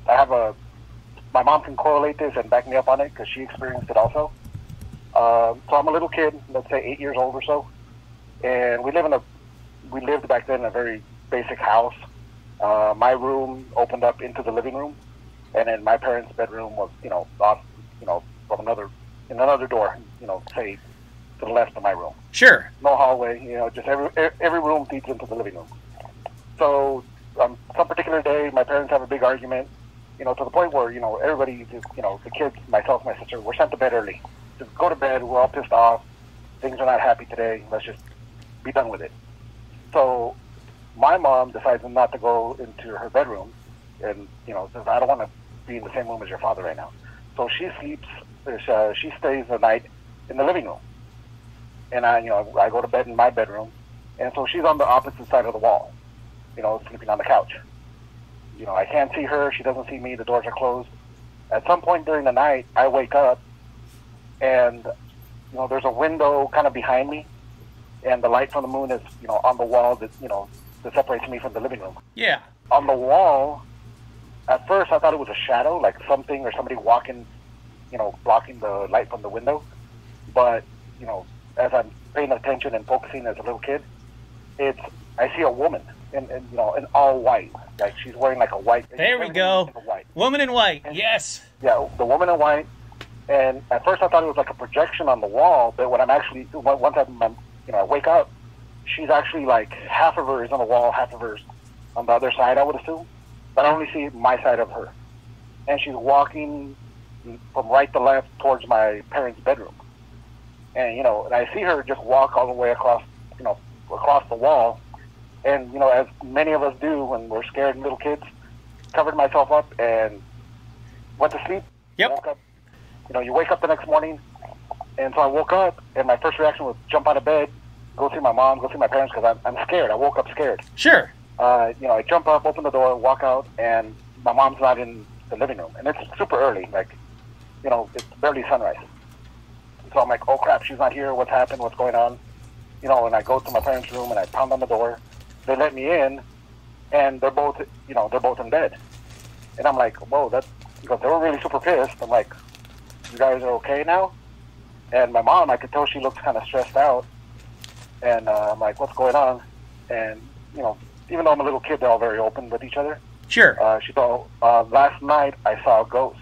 my mom can correlate this and back me up on it because she experienced it also. So I'm a little kid, let's say 8 years old or so, and we lived back then in a very basic house. My room opened up into the living room, and then my parents' bedroom was, off, from another door, say to the left of my room. Sure. No hallway, just every room feeds into the living room. So some particular day, my parents have a big argument, to the point where, everybody, the kids, myself, my sister, we're sent to bed early. Just go to bed, we're all pissed off, things are not happy today, let's just be done with it. So my mom decides not to go into her bedroom and, says, I don't want to be in the same room as your father right now. So she sleeps, she stays the night in the living room. And I go to bed in my bedroom, and so she's on the opposite side of the wall, sleeping on the couch. I can't see her, she doesn't see me, the doors are closed. At some point during the night, I wake up, and, there's a window kind of behind me, and the light from the moon is, on the wall that, that separates me from the living room. Yeah. On the wall, at first I thought it was a shadow, like something or somebody walking, blocking the light from the window. But, as I'm paying attention and focusing as a little kid, I see a woman in all white. Like she's wearing like a white. There we go. Woman in white. And, yes. Yeah, the woman in white. And at first I thought it was like a projection on the wall, but when once I wake up, she's actually like half of her is on the wall, half of her is on the other side, I would assume. But I only see my side of her. And she's walking from right to left towards my parents' bedroom. And, and I see her just walk all the way across the wall. And, as many of us do when we're scared little kids, covered myself up and went to sleep. Yep. Woke up. You wake up the next morning. And so I woke up, and my first reaction was jump out of bed, go see my mom, go see my parents, because I'm scared. I woke up scared. Sure. I jump up, open the door, walk out, and my mom's not in the living room. And it's super early, like, it's barely sunrise. So I'm like, oh crap, she's not here, what's happened, what's going on? And I go to my parents' room, and I pound on the door. They let me in, and they're both in bed. And I'm like, whoa, because they were really super pissed. I'm like, you guys are okay now? And my mom, I could tell she looked kind of stressed out. And I'm like, what's going on? And, even though I'm a little kid, they're all very open with each other. Sure. She told, last night I saw a ghost.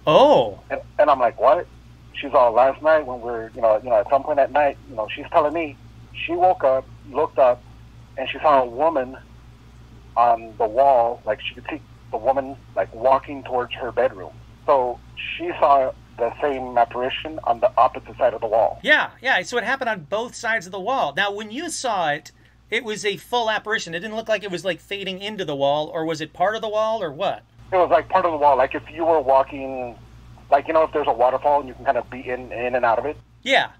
Oh. And I'm like, what? She's all, last night when we're, at some point at night, she's telling me she woke up, looked up, and she saw a woman on the wall, like she could see the woman like walking towards her bedroom. So she saw the same apparition on the opposite side of the wall. Yeah. So it happened on both sides of the wall. Now, when you saw it, it was a full apparition. It didn't look like it was like fading into the wall, or was it part of the wall, or what? It was like part of the wall. Like if you were walking, like, if there's a waterfall and you can kind of be in and out of it. Yeah.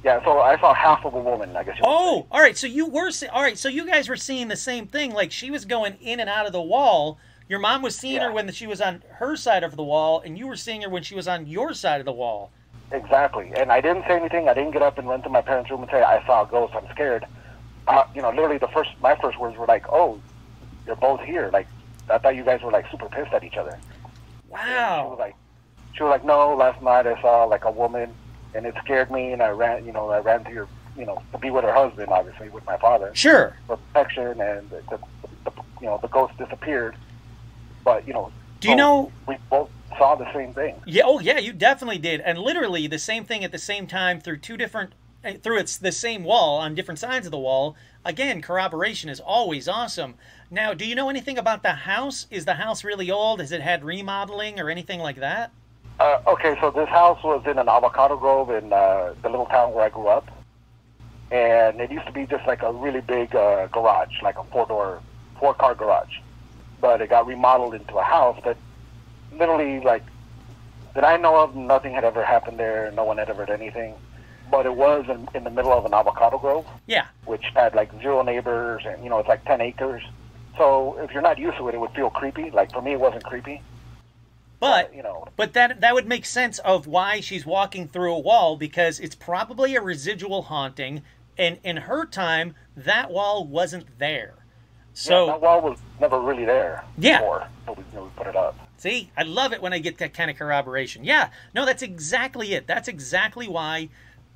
Yeah, so I saw half of a woman, I guess you would say. All right. So you guys were seeing the same thing. Like she was going in and out of the wall. Your mom was seeing her when she was on her side of the wall, and you were seeing her when she was on your side of the wall. Exactly. And I didn't say anything. I didn't get up and run to my parents' room and say, I saw a ghost, I'm scared. Literally my first words were like, oh, you're both here. Like, I thought you guys were like super pissed at each other. Wow. And she was like, no, last night I saw like a woman, and it scared me, and I ran to your, to be with her husband, obviously, with my father. Sure. For protection, and the ghost disappeared. But, do you know? We both saw the same thing. Yeah. Oh, yeah. You definitely did, and literally the same thing at the same time through the same wall on different sides of the wall. Again, corroboration is always awesome. Now, do you know anything about the house? Is the house really old? Has it had remodeling or anything like that? Okay, so this house was in an avocado grove in the little town where I grew up. And it used to be just like a really big garage, like a four-car garage. But it got remodeled into a house, but literally, like, that I know of, nothing had ever happened there. No one had ever done anything. But it was in the middle of an avocado grove. Yeah. Which had, like, 0 neighbors, and, it's like 10 acres. So if you're not used to it, it would feel creepy. Like, for me, it wasn't creepy. But you know, but that would make sense of why she's walking through a wall, because it's probably a residual haunting, and in her time that wall wasn't there. So that wall was never really there. Yeah. Before, so we put it up. See, I love it when I get that kind of corroboration. Yeah, no, that's exactly it. That's exactly why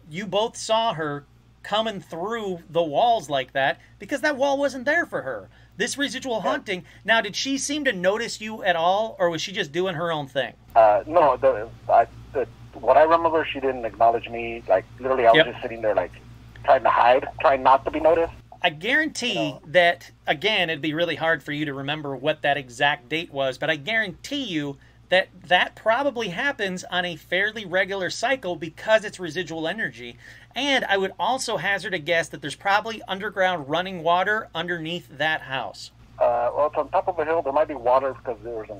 you both saw her coming through the walls like that, because that wall wasn't there for her. This residual haunting. Now, did she seem to notice you at all, or was she just doing her own thing? No, what I remember, she didn't acknowledge me. Like, literally, I was just sitting there, like, trying to hide, trying not to be noticed. I guarantee that, again, it'd be really hard for you to remember what that exact date was, but I guarantee you that that probably happens on a fairly regular cycle because it's residual energy. And I would also hazard a guess that there's probably underground running water underneath that house. Well, it's on top of a hill. There might be water because there's a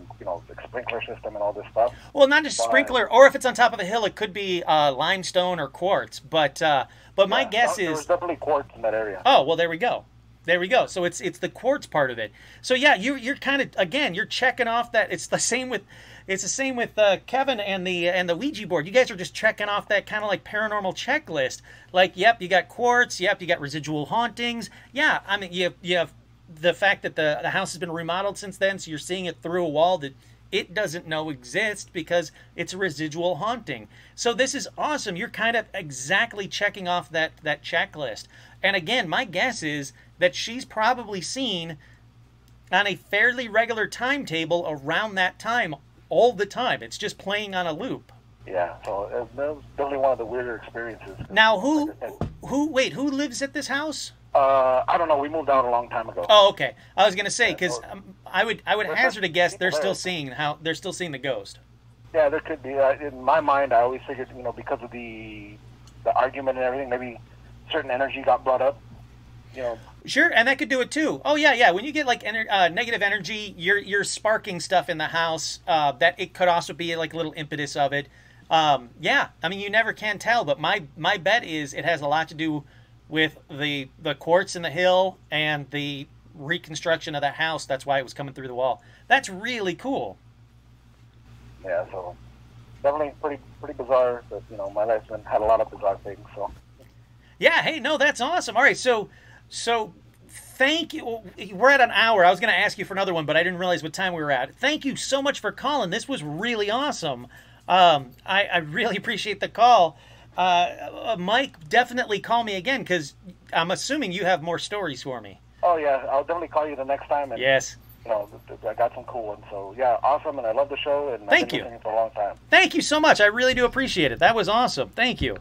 sprinkler system and all this stuff. Well, not just sprinkler, or if it's on top of a hill, it could be limestone or quartz. But my guess is there's definitely quartz in that area. Oh, well, there we go. There we go. So it's the quartz part of it. So yeah, you're kind of, again, you're checking off that. It's the same with Kevin and the Ouija board. You guys are just checking off that kind of like paranormal checklist. Like, yep, you got quartz. Yep, you got residual hauntings. Yeah, I mean, you have the fact that the house has been remodeled since then, so you're seeing it through a wall that it doesn't know exists because it's a residual haunting. So this is awesome. You're kind of exactly checking off that checklist. And again, my guess is that she's probably seen on a fairly regular timetable around that time all the time. It's just playing on a loop. Yeah, so it was definitely one of the weirder experiences. Now, who lives at this house? I don't know. We moved out a long time ago. Oh, okay. I was gonna say, because I would hazard a guess they're still seeing the ghost. Yeah, there could be. In my mind, I always figured, because of the argument and everything, maybe certain energy got brought up. Sure, and that could do it too. Oh yeah. When you get like negative energy, you're sparking stuff in the house. That it could also be like a little impetus of it. Yeah, I mean, you never can tell, but my bet is it has a lot to do with the quartz in the hill and the reconstruction of the house. That's why it was coming through the wall. That's really cool. Yeah, so definitely pretty bizarre. But my life's had a lot of bizarre things. So yeah, hey, no, that's awesome. All right, so thank you. We're at an hour. I was going to ask you for another one, but I didn't realize what time we were at. Thank you so much for calling. This was really awesome. I really appreciate the call. Mike, definitely call me again, because I'm assuming you have more stories for me. Oh, yeah. I'll definitely call you the next time. And, yes. I got some cool ones. So, yeah, awesome, and I love the show, and Thank I've been you. listening for a long time. Thank you so much. I really do appreciate it. That was awesome. Thank you.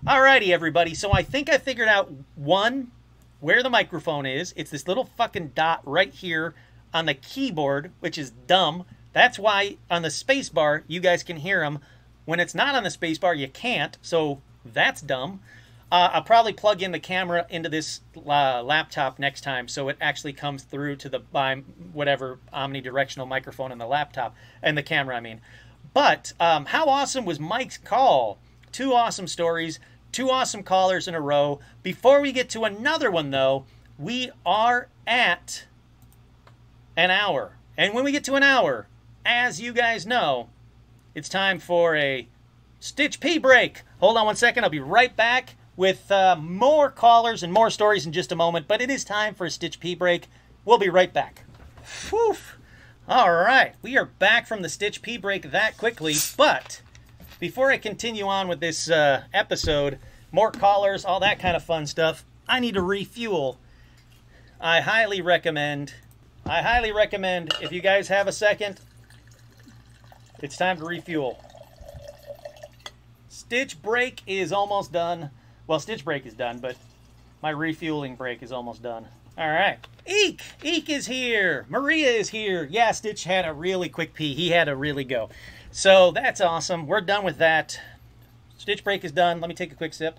Alrighty, everybody. So I think I figured out, one, where the microphone is. It's this little fucking dot right here on the keyboard, which is dumb. That's why on the space bar, you guys can hear them. When it's not on the space bar, you can't. So that's dumb. I'll probably plug in the camera into this laptop next time, so it actually comes through to the whatever omnidirectional microphone in the laptop, and the camera, I mean. But how awesome was Mike's call? 2 awesome stories, 2 awesome callers in a row. Before we get to another one, though, we are at an hour. And when we get to an hour, as you guys know, it's time for a Stitch P break. Hold on one second. I'll be right back with more callers and more stories in just a moment. But it is time for a Stitch P break. We'll be right back. Whew. All right. We are back from the Stitch P break that quickly. But before I continue on with this episode, more callers, all that kind of fun stuff, I need to refuel. I highly recommend, if you guys have a second, it's time to refuel. Stitch break is almost done. Well, Stitch break is done, but my refueling break is almost done. All right. Eek! Eek is here. Maria is here. Yeah, Stitch had a really quick pee. He had to really go. So that's awesome. We're done with that. Stitch break is done. Let me take a quick sip.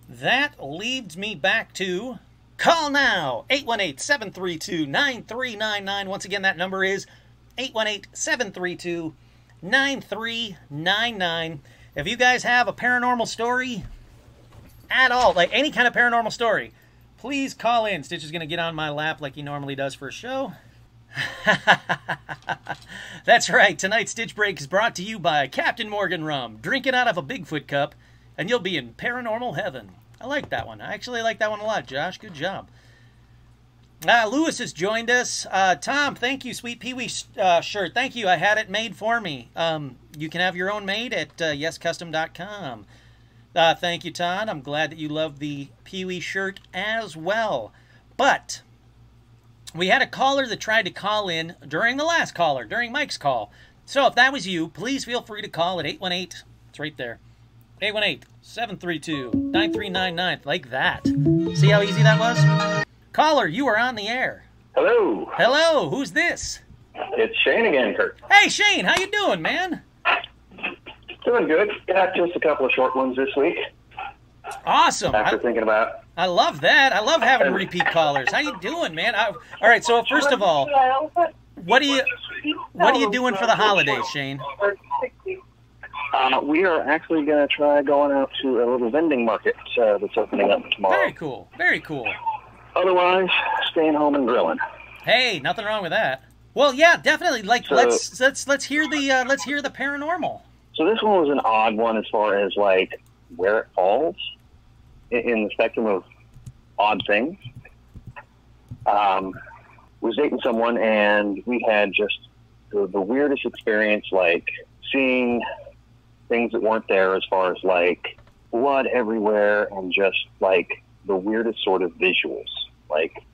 That leads me back to call now. 818-732-9399. Once again, that number is 818-732-9399. If you guys have a paranormal story at all, like any kind of paranormal story, please call in. Stitch is going to get on my lap like he normally does for a show. That's right. Tonight's Stitch Break is brought to you by Captain Morgan Rum. Drink it out of a Bigfoot cup, and you'll be in paranormal heaven. I like that one. I actually like that one a lot, Josh. Good job. Lewis has joined us. Tom, thank you. Sweet Pee-wee shirt. Thank you. I had it made for me. You can have your own made at yescustom.com. Thank you, Todd. I'm glad that you love the Pee-wee shirt as well. But we had a caller that tried to call in during the last caller, during Mike's call. So if that was you, please feel free to call at 818. It's right there. 818-732-9399. Like that. See how easy that was? Caller, you are on the air. Hello. Hello. Who's this? It's Shane again, Kurt. Hey, Shane. How you doing, man? Doing good. Got just a couple of short ones this week. Awesome. After thinking about. I love that. I love having repeat callers. How you doing, man? All right. So first of all, what are you doing for the holidays, Shane? We are actually going to try going out to a little vending market that's opening up tomorrow. Very cool. Very cool. Otherwise, staying home and grilling. Hey, nothing wrong with that. Well, yeah, definitely. Like, So- let's hear the paranormal. So this one was an odd one as far as like where it falls in the spectrum of odd things. Was dating someone and we had just the weirdest experience, like seeing things that weren't there as far as like blood everywhere and just like the weirdest sort of visuals, like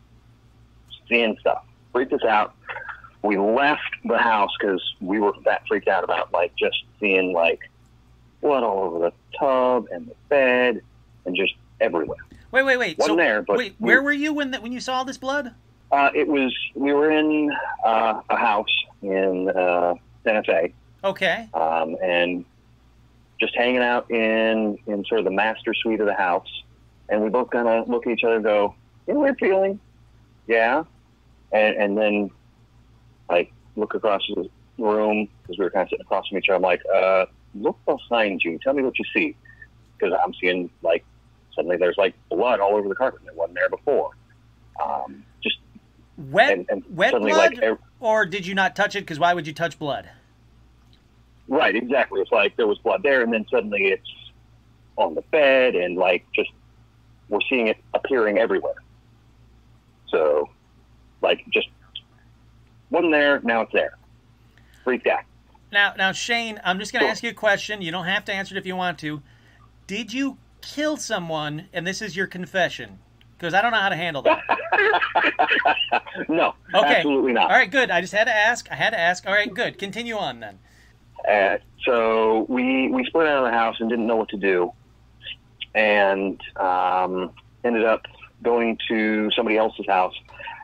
seeing stuff. Freaked us out. We left the house because we were that freaked out about like just seeing like blood all over the tub and the bed and just everywhere. Wait. Wasn't there, but where were you when you saw this blood? We were in a house in Santa Fe. Okay. And just hanging out in sort of the master suite of the house. And we both kind of look at each other and go, you know, weird feeling. Yeah. And then, like, look across the room, because we were kind of sitting across from each other. I'm like, look behind you. Tell me what you see. Because I'm seeing, like, suddenly there's, like, blood all over the carpet. It wasn't there before. Just Wet suddenly, blood? like, Or did you not touch it? Because why would you touch blood? right, exactly. It's like there was blood there, and then suddenly it's on the bed, and, like, just we're seeing it appearing everywhere. So, like, just wasn't there, now it's there. Freaked out. Now, Shane, I'm just going to ask you a question. You don't have to answer it if you want to. Did you kill someone, and this is your confession? Because I don't know how to handle that. No, Okay. absolutely not. All right, good. I just had to ask. All right, good. Continue on then. So we split out of the house and didn't know what to do, and ended up going to somebody else's house.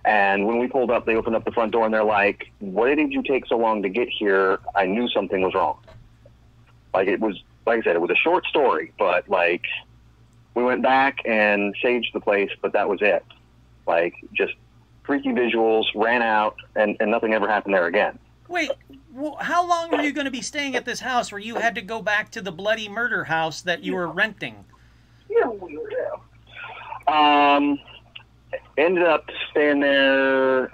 And when we pulled up, they opened up the front door and they're like, "Why did you take so long to get here? I knew something was wrong." Like, it was, like I said, it was a short story, but like we went back and saged the place, but that was it. Like, just freaky visuals, ran out, and nothing ever happened there again. Wait, how long were you going to be staying at this house where you had to go back to the bloody murder house that you were renting? Ended up staying there,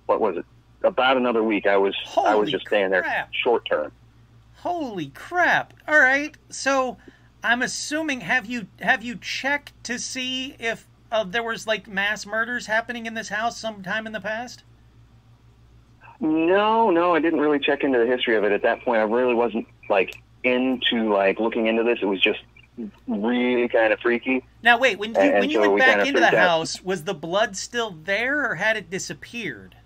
what was it? About another week. I was just staying there crap. short term. Holy crap. All right. So I'm assuming, have you checked to see if there was like mass murders happening in this house sometime in the past? No, I didn't really check into the history of it at that point. I really wasn't like into like looking into this. It was just really kind of freaky. Now wait, when you so went we back kinda into the freaked out. house, was the blood still there or had it disappeared?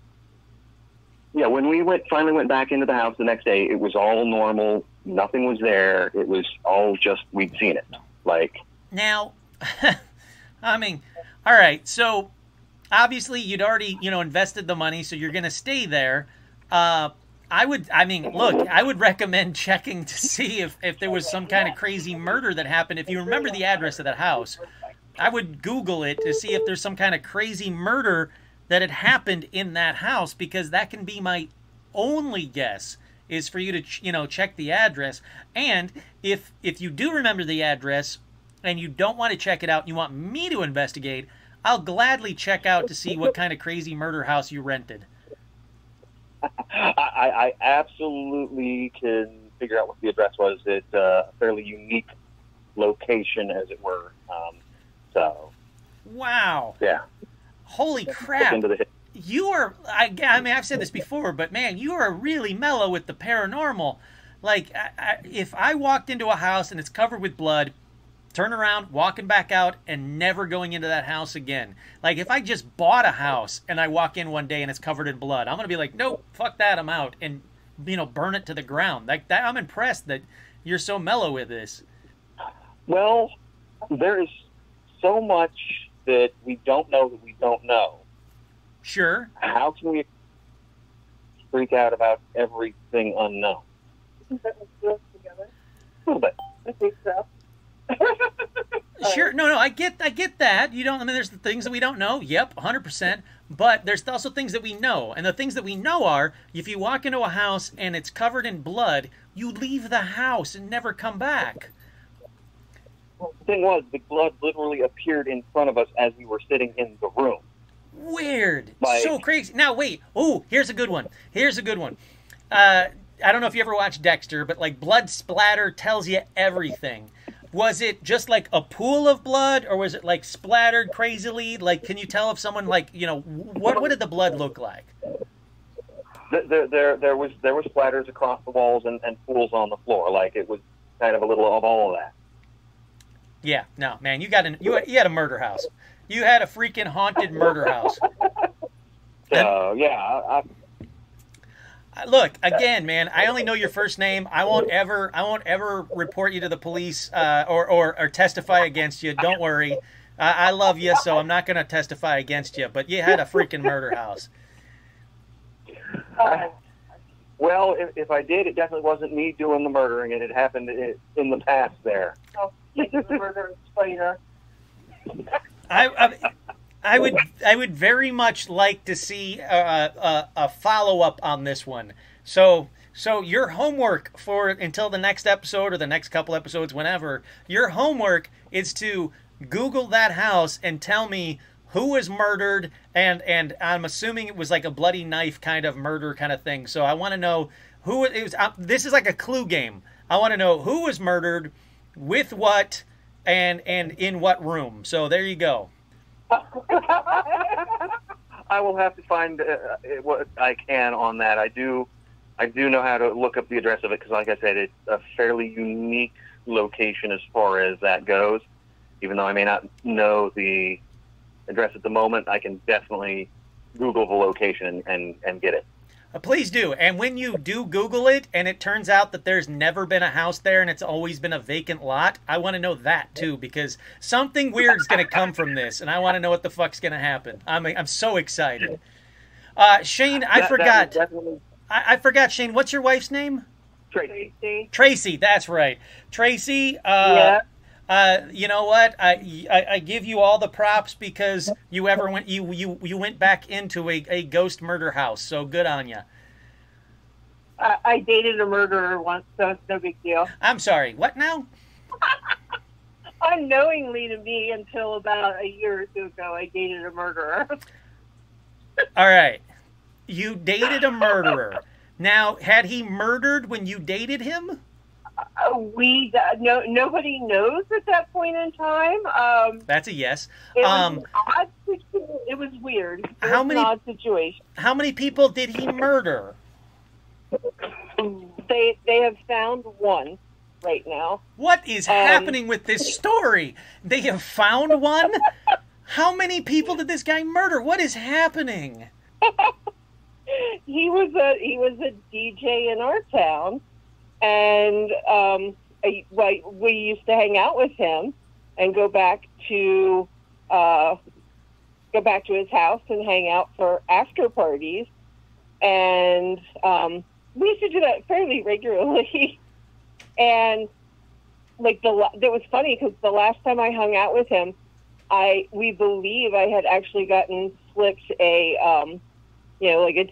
Yeah, when we finally went back into the house the next day, it was all normal. Nothing was there. It was all just, we'd seen it. Like, now, I mean, all right. So obviously you'd already, invested the money, so you're going to stay there. I would recommend checking to see if there was some kind of crazy murder that happened. If you remember the address of that house, I would Google it to see if there's some kind of crazy murder that had happened in that house, because that can be my only guess, is for you to, check the address. And if you do remember the address and you don't want to check it out and you want me to investigate, I'll gladly check out to see what kind of crazy murder house you rented. I absolutely can figure out what the address was. It's a fairly unique location, as it were. So. Wow. Yeah. Holy crap. Into the You are, I mean, I've said this before, but man, you are really mellow with the paranormal. Like, if I walked into a house and it's covered with blood, turn around, walking back out, and never going into that house again. Like, if I just bought a house and I walk in one day and it's covered in blood, I'm going to be like, nope, fuck that, I'm out, and, burn it to the ground. Like that, I'm impressed that you're so mellow with this. Well, there is so much that we don't know that we don't know. Sure. How can we freak out about everything unknown? Together. A little bit. I think so. Sure. No, I get that. There's the things that we don't know. Yep, 100%. But there's also things that we know. And the things that we know are, if you walk into a house and it's covered in blood, you leave the house and never come back. The thing was, the blood literally appeared in front of us as we were sitting in the room. Weird. Like, so crazy. Now, wait. Oh, here's a good one. I don't know if you ever watched Dexter, but like blood splatter tells you everything. Was it just like a pool of blood, or was it like splattered crazily? Like, can you tell if someone what did the blood look like? There was splatters across the walls and pools on the floor. Like, it was kind of a little of all of that. Yeah, no, man, you had a murder house. You had a freaking haunted murder house. So yeah, look, again, man, I only know your first name. I won't ever report you to the police or testify against you. Don't worry. I love you, so I'm not going to testify against you. But you had a freaking murder house. Well, if I did, it definitely wasn't me doing the murdering. It had happened in the past there. Oh, the murder spider. I would very much like to see a follow-up on this one. So your homework for until the next episode or the next couple episodes, whenever, your homework is to Google that house and tell me who was murdered, and I'm assuming it was like a bloody knife kind of murder kind of thing. So I want to know who it was. This is like a clue game. I want to know who was murdered, with what, and in what room. So there you go. I will have to find what I can on that. I do know how to look up the address of it because, like I said, it's a fairly unique location as far as that goes. Even though I may not know the address at the moment, I can definitely Google the location and get it. Please do. And when you do Google it and it turns out that there's never been a house there and it's always been a vacant lot, I want to know that too, because something weird is going to come from this, and I want to know what the fuck's going to happen. I'm so excited. Shane, I forgot. I forgot, Shane. What's your wife's name? Tracy. Tracy, that's right. Tracy, Yeah. you know what? I give you all the props because you went back into a ghost murder house. So good on you. I dated a murderer once, so it's no big deal. I'm sorry. What now? Unknowingly to me, until about a year or two ago, I dated a murderer. All right. You dated a murderer. Now, had he murdered when you dated him? Nobody knows at that point in time. That's a yes. It was an odd situation. It was weird. It was an odd situation. How many people did he murder? They have found one right now. What is happening with this story? They have found one? How many people did this guy murder? What is happening? He was a DJ in our town, and we used to hang out with him and go back to his house and hang out for after parties, and we used to do that fairly regularly. And like it was funny because the last time I hung out with him, we believe I had actually gotten slipped a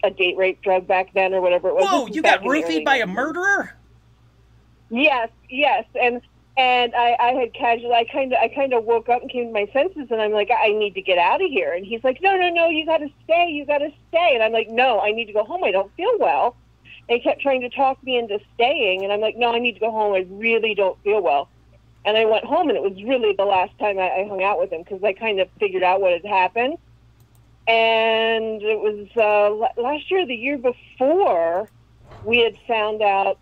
a date rape drug back then or whatever it was. Whoa, you got roofied by a murderer? Yes, and I had casually, I kind of woke up and came to my senses, and I'm like, I need to get out of here. And he's like, no, you got to stay, and I'm like, no, I need to go home. I don't feel well. And he kept trying to talk me into staying, and I'm like, no, I need to go home. I really don't feel well. And I went home, and it was really the last time I hung out with him because I kind of figured out what had happened. And it was last year, the year before, we had found out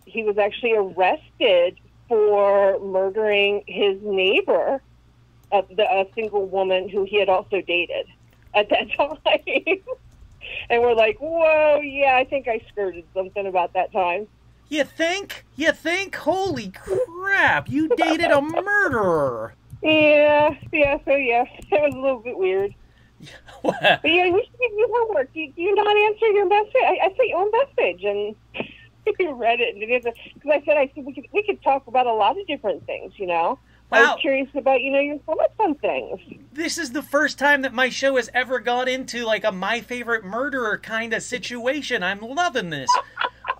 he was actually arrested for murdering his neighbor, a single woman who he had also dated at that time. And we're like, whoa, yeah, I think I skirted something about that time. You think? You think? Holy crap, you dated a murderer. Yeah, so yeah, it was a little bit weird. But yeah, we should give you homework. Do you not answer your message? I sent you a message, and you read it. Because I said we could talk about a lot of different things, you know? Wow. I was curious about, your thoughts on things. This is the first time that my show has ever got into, like, a My Favorite Murderer kind of situation. I'm loving this.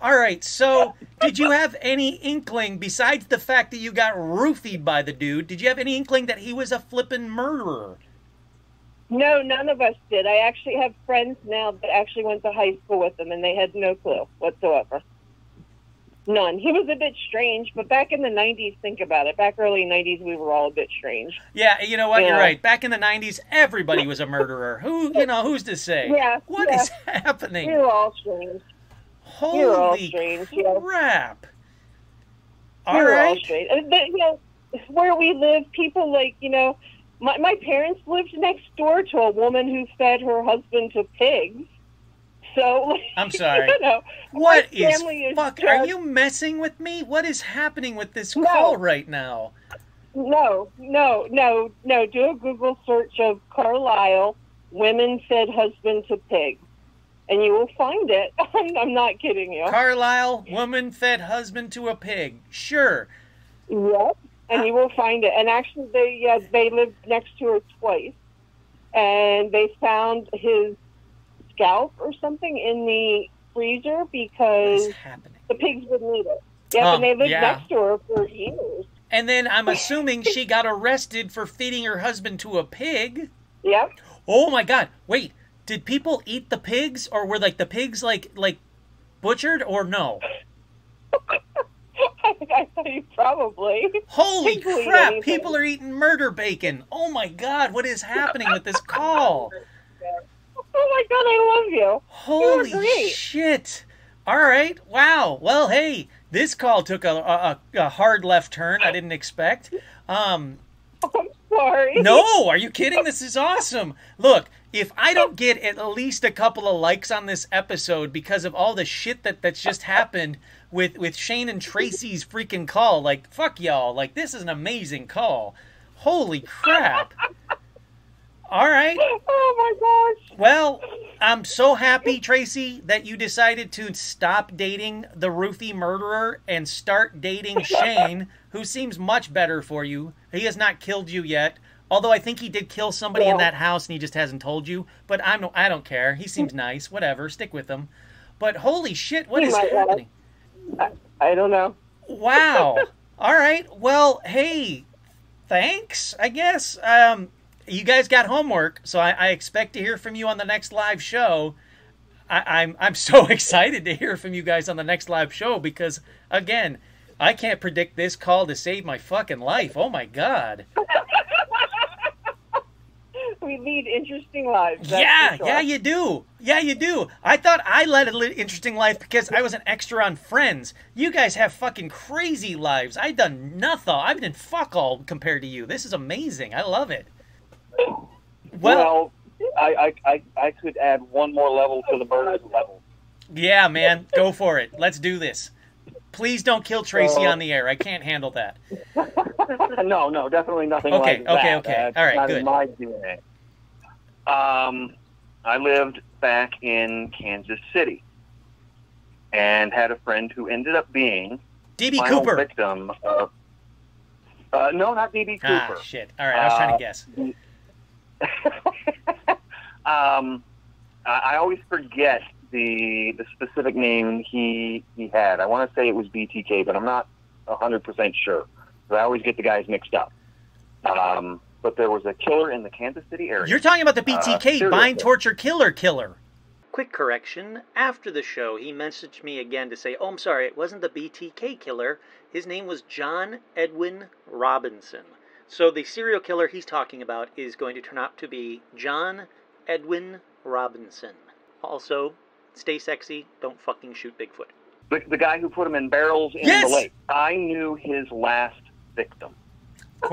All right, so did you have any inkling, besides the fact that you got roofied by the dude, did you have any inkling that he was a flippin' murderer? No, none of us did. I actually have friends now that actually went to high school with him, and they had no clue whatsoever. None. He was a bit strange, but back in the 90s, think about it. Back early 90s, we were all a bit strange. Yeah, you know what? Yeah. You're right. Back in the 90s, everybody was a murderer. Who's to say? Yeah. What is happening? We were all strange. Holy we were all strange, crap. We were all strange. Where we live, people my parents lived next door to a woman who fed her husband to pigs. So, I'm sorry. What is fuck? Are you messing with me? What is happening with this call right now? No. Do a Google search of Carlisle, women fed husband to pig, and you will find it. I'm not kidding you. Carlisle, woman fed husband to a pig. Sure. Yep, and you will find it. And actually, they lived next to her twice, and they found his scalp or something in the freezer because the pigs wouldn't eat it. Yeah, and they lived next to her for years. And then I'm assuming she got arrested for feeding her husband to a pig. Yep. Oh my God! Wait, did people eat the pigs, or were the pigs like butchered, or no? I thought you probably. Holy crap! People are eating murder bacon. Oh my God! What is happening with this call? Oh my God, I love you. Holy shit. All right. Wow. Well, hey, this call took a hard left turn I didn't expect. I'm sorry. No, are you kidding? This is awesome. Look, if I don't get at least a couple of likes on this episode because of all the shit that's just happened with Shane and Tracy's freaking call, like, fuck y'all. Like, this is an amazing call. Holy crap. All right. Oh, my gosh. Well, I'm so happy, Tracy, that you decided to stop dating the roofie murderer and start dating Shane, who seems much better for you. He has not killed you yet, although I think he did kill somebody in that house and he just hasn't told you. But I don't care. He seems nice. Whatever. Stick with him. But holy shit, what is happening? I don't know. Wow. All right. Well, hey, thanks, I guess. You guys got homework, so I expect to hear from you on the next live show. I'm so excited to hear from you guys on the next live show because, again, I can't predict this call to save my fucking life. Oh, my God. We lead interesting lives. Yeah, sure. Yeah, you do. Yeah, you do. I thought I led an interesting life because I was an extra on Friends. You guys have fucking crazy lives. I've done nothing. I've done fuck all compared to you. This is amazing. I love it. Well, I could add one more level to the murder level. Yeah, man. Go for it. Let's do this. Please don't kill Tracy on the air. I can't handle that. No, definitely nothing like that. Okay. All right, good. My DNA. I lived back in Kansas City and had a friend who ended up being D.B. Cooper. Victim of, no, not D.B. Cooper. Ah, shit. All right, I was trying to guess. I always forget the specific name he had. I want to say it was BTK, but I'm not 100% sure. I always get the guys mixed up. But there was a killer in the Kansas City area. You're talking about the BTK, bind, torture, killer. Quick correction, after the show, he messaged me again to say, oh, I'm sorry, it wasn't the BTK killer. His name was John Edwin Robinson. So the serial killer he's talking about is going to turn out to be John Edwin Robinson. Also, stay sexy, don't fucking shoot Bigfoot. The guy who put him in barrels in Yes! the lake. I knew his last victim. Of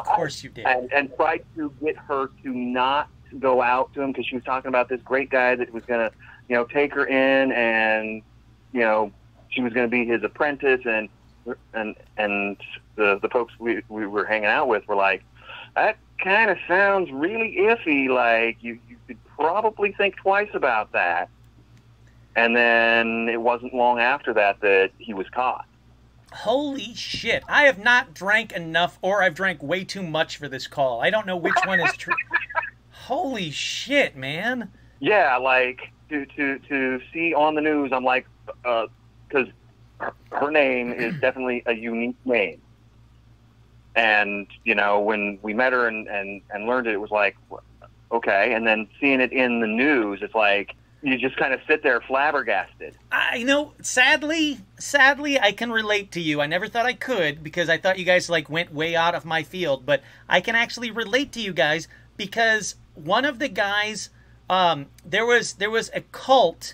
course you did. And tried to get her to not go out to him because she was talking about this great guy that was going to, take her in and, she was going to be his apprentice and the folks we were hanging out with were like, that kind of sounds really iffy. Like you could probably think twice about that. And then it wasn't long after that he was caught. Holy shit. I have not drank enough, or I've drank way too much for this call. I don't know which one is true. Holy shit, man. Yeah, like to see on the news, I'm like, because her name is definitely a unique name. And, when we met her and learned it was like, okay. And then seeing it in the news, it's like, you just kind of sit there flabbergasted. I know, sadly, I can relate to you. I never thought I could because I thought you guys went way out of my field, but I can actually relate to you guys because one of the guys, there was a cult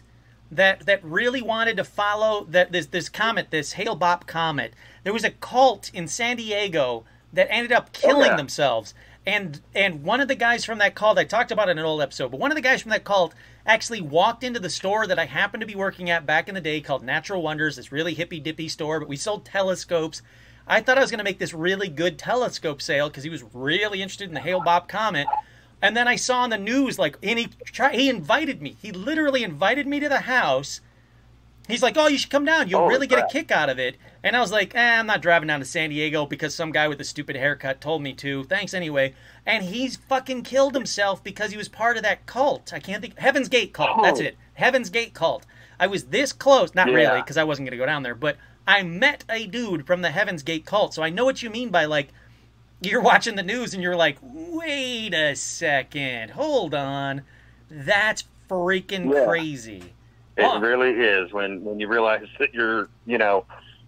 that really wanted to follow this comet, this Hale-Bopp comet. There was a cult in San Diego that ended up killing themselves. And one of the guys from that cult, I talked about it in an old episode, but one of the guys from that cult actually walked into the store that I happened to be working at back in the day called Natural Wonders, this really hippy-dippy store, but we sold telescopes. I thought I was going to make this really good telescope sale because he was really interested in the Hale-Bopp comet. And then I saw on the news, he invited me. He literally invited me to the house. He's like, oh, you should come down. You'll really get a kick out of it. And I was like, I'm not driving down to San Diego because some guy with a stupid haircut told me to. Thanks anyway. And he's fucking killed himself because he was part of that cult. I can't think. Heaven's Gate cult. That's it. Heaven's Gate cult. I was this close. Not really, because I wasn't going to go down there. But I met a dude from the Heaven's Gate cult. So I know what you mean by, you're watching the news and you're like, wait a second. Hold on. That's freaking crazy. It really is when you realize that you're,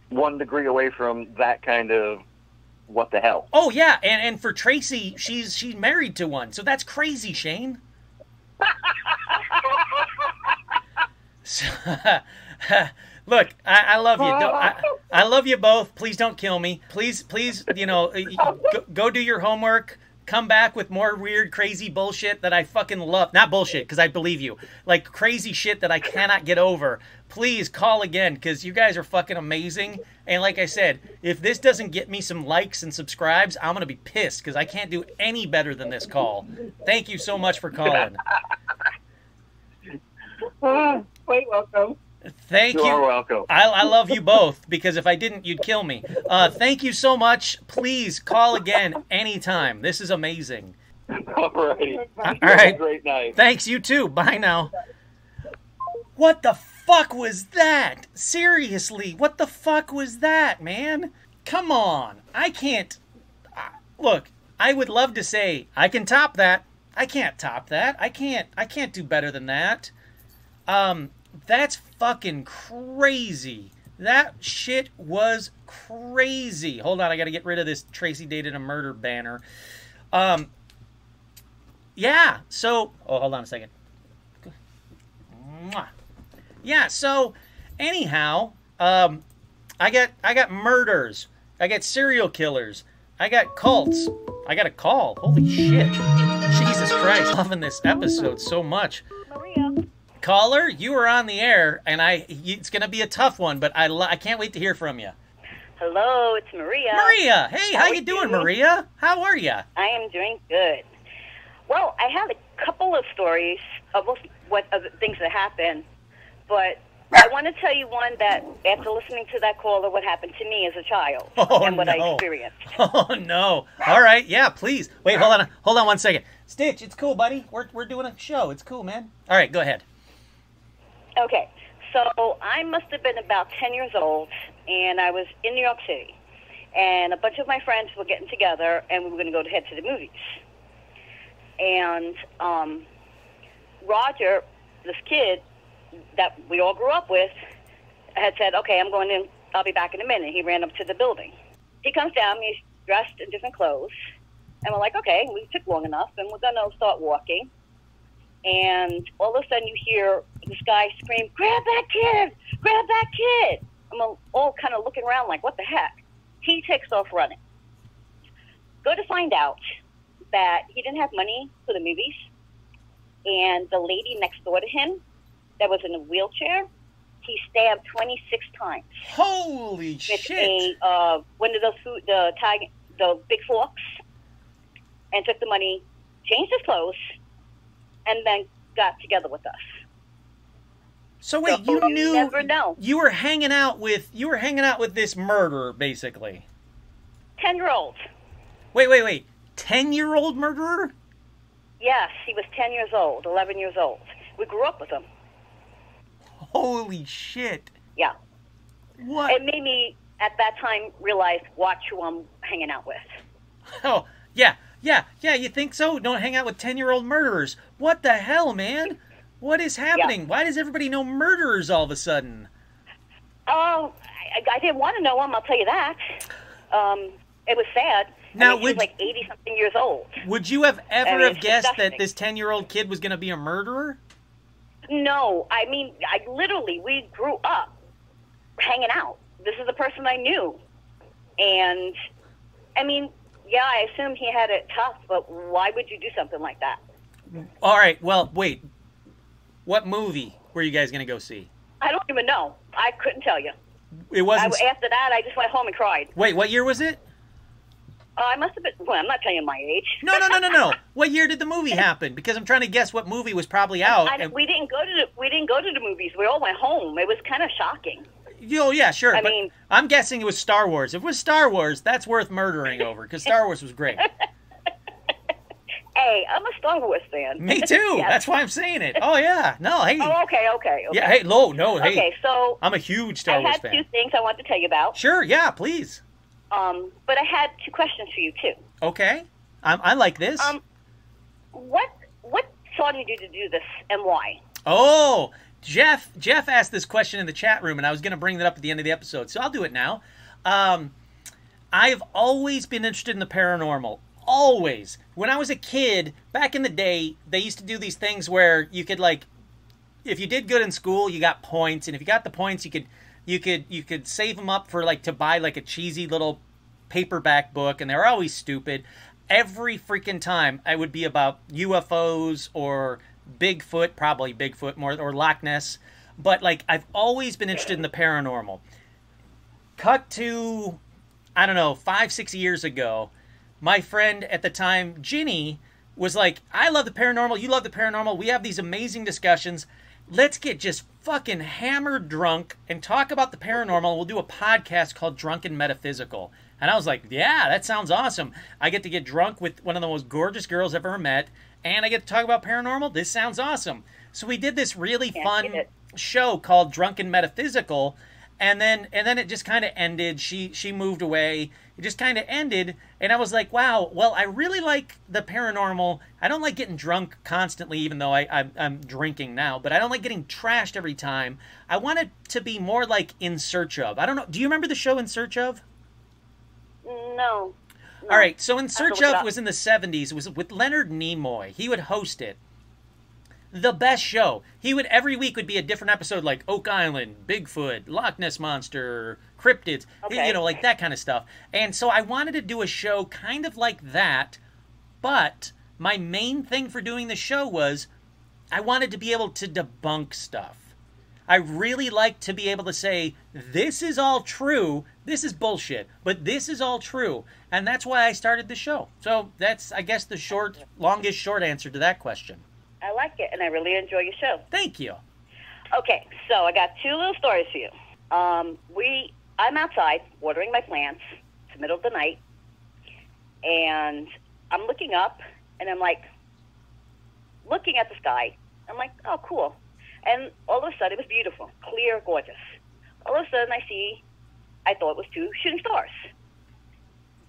1 degree away from that kind of what the hell. Oh, yeah. And for Tracy, she's married to one. So that's crazy, Shane. So, look, I love you. I love you both. Please don't kill me. Please, go do your homework. Come back with more weird, crazy bullshit that I fucking love. Not bullshit, because I believe you. Crazy shit that I cannot get over. Please call again, because you guys are fucking amazing. And like I said, if this doesn't get me some likes and subscribes, I'm going to be pissed, because I can't do any better than this call. Thank you so much for calling. Quite welcome. Thank you. You're welcome. I love you both, because if I didn't, you'd kill me. Thank you so much. Please call again anytime. This is amazing. All right. All right. Have a great night. Thanks, you too. Bye now. What the fuck was that? Seriously, what the fuck was that, man? Come on. I can't... Look, I would love to say, I can top that. I can't top that. I can't do better than that. That's fucking crazy. That shit was crazy. Hold on, I gotta get rid of this Tracy dated a murder banner. Yeah, so... Oh, hold on a second. Yeah, so, anyhow, I got murders. I got serial killers. I got cults. I got a call. Holy shit. Jesus Christ, loving this episode so much. Maria. Caller, you are on the air, and it's going to be a tough one, but I can't wait to hear from you. Hello, it's Maria. Maria, hey, how you doing, Maria? How are you? I am doing good. Well, I have a couple of stories of things that happened, but I want to tell you one that, after listening to that caller, what happened to me as a child and what I experienced. Oh, no. All right, yeah, please. Wait, hold on 1 second. Stitch, it's cool, buddy. We're doing a show. It's cool, man. All right, go ahead. Okay, so I must have been about 10 years old, and I was in New York City, and a bunch of my friends were getting together, and we were going to head to the movies. And Roger this kid that we all grew up with had said, okay, I'll be back in a minute. He ran up to the building. He comes down, he's dressed in different clothes, and we're like, okay, we took long enough, and we're going to start walking. And all of a sudden you hear this guy scream, grab that kid, grab that kid. I'm all kind of looking around like, what the heck? He takes off running. Go to find out that he didn't have money for the movies, and the lady next door to him that was in a wheelchair, he stabbed 26 times. Holy shit! With one of those the big forks, and took the money, changed his clothes, and then got together with us. So wait, So you knew never know. you were hanging out with this murderer, basically. 10-year-old. Wait. 10-year-old murderer? Yes, he was 10 years old, 11 years old. We grew up with him. Holy shit. Yeah. What? It made me, at that time, realize, watch who I'm hanging out with. Oh, yeah, you think so? Don't hang out with 10-year-old murderers. What the hell, man? What is happening? Yeah. Why does everybody know murderers all of a sudden? Oh, I didn't want to know him, I'll tell you that. It was sad. Now, he was like 80-something years old. Would you have ever it's have guessed disgusting. that this 10-year-old kid was going to be a murderer? No, I mean, we grew up hanging out. This is the person I knew. And, I mean, yeah, I assume he had it tough, but why would you do something like that? All right, well, wait. What movie were you guys going to go see? I don't even know. I couldn't tell you. It wasn't... After that, I just went home and cried. Wait, what year was it? I must have been... Well, I'm not telling you my age. No. What year did the movie happen? Because I'm trying to guess what movie was probably out. We didn't go to the movies. We all went home. It was kind of shocking. Oh, yeah, sure. I but mean- I'm guessing it was Star Wars. If it was Star Wars, that's worth murdering over, because Star Wars was great. Hey, I'm a Star Wars fan. Me too. Yes. That's why I'm saying it. Oh, yeah. No, hey. Oh, okay. Yeah, hey, hey. Okay, so I'm a huge Star Wars fan. I had two things I wanted to tell you about. Sure, yeah, please. But I had two questions for you, too. Okay. I like this. What started you to do this, and why? Oh, Jeff asked this question in the chat room, and I was going to bring that up at the end of the episode, so I'll do it now. I've always been interested in the paranormal. Always. When I was a kid, back in the day, they used to do these things where you could, like, if you did good in school, you got points, and if you got the points, you could save them up for, like, to buy, like, a cheesy little paperback book, and they were always stupid. Every freaking time, I would be about UFOs or Bigfoot, probably Bigfoot more, or Loch Ness. But, like, I've always been interested in the paranormal. Cut to, I don't know, 5-6 years ago, my friend at the time, Ginny, was like, I love the paranormal, you love the paranormal, we have these amazing discussions. Let's get just fucking hammered drunk and talk about the paranormal. We'll do a podcast called Drunken Metaphysical. And I was like, yeah, that sounds awesome. I get to get drunk with one of the most gorgeous girls I've ever met, and I get to talk about paranormal. This sounds awesome. So we did this really fun show called Drunken Metaphysical, and then it just kind of ended. She moved away. It just kind of ended, and I was like, wow, well, I really like the paranormal. I don't like getting drunk constantly, even though I'm drinking now, but I don't like getting trashed every time. I want it to be more like In Search Of. I don't know. Do you remember the show In Search Of? No. All right, so In Search Of was in the 70s. It was with Leonard Nimoy. He would host it. The best show. He would, every week would be a different episode, like Oak Island, Bigfoot, Loch Ness Monster, cryptids, okay. You know, like that kind of stuff. And so I wanted to do a show kind of like that, but my main thing for doing the show was I wanted to be able to debunk stuff. I really like to be able to say, this is all true, this is bullshit, but this is all true. And that's why I started the show. So that's, I guess, the longest short answer to that question. I like it, and I really enjoy your show. Thank you. Okay, so I got two little stories for you. I'm outside watering my plants. It's the middle of the night, and I'm looking up, and I'm like, looking at the sky. I'm like, oh, cool. And all of a sudden, it was beautiful, clear, gorgeous. All of a sudden, I thought it was two shooting stars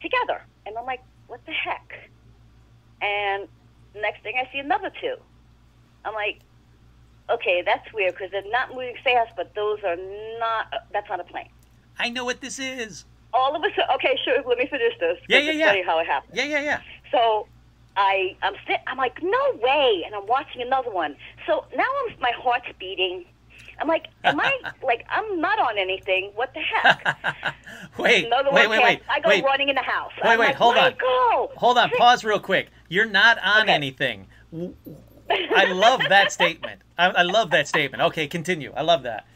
together. And I'm like, what the heck? And next thing, I see another two. I'm like, okay, that's weird because they're not moving fast, but those are not. That's not a plane. I know what this is. All of a sudden, okay, sure. Let me finish this. Yeah. Tell you how it happened. Yeah. So I'm like, no way, and I'm watching another one. So now my heart's beating. I'm like, am I like I'm not on anything? What the heck? wait. I go running in the house. Wait, hold on. Go. Hold on, pause real quick. You're not on anything. I love that statement. I love that statement. Okay, continue. I love that.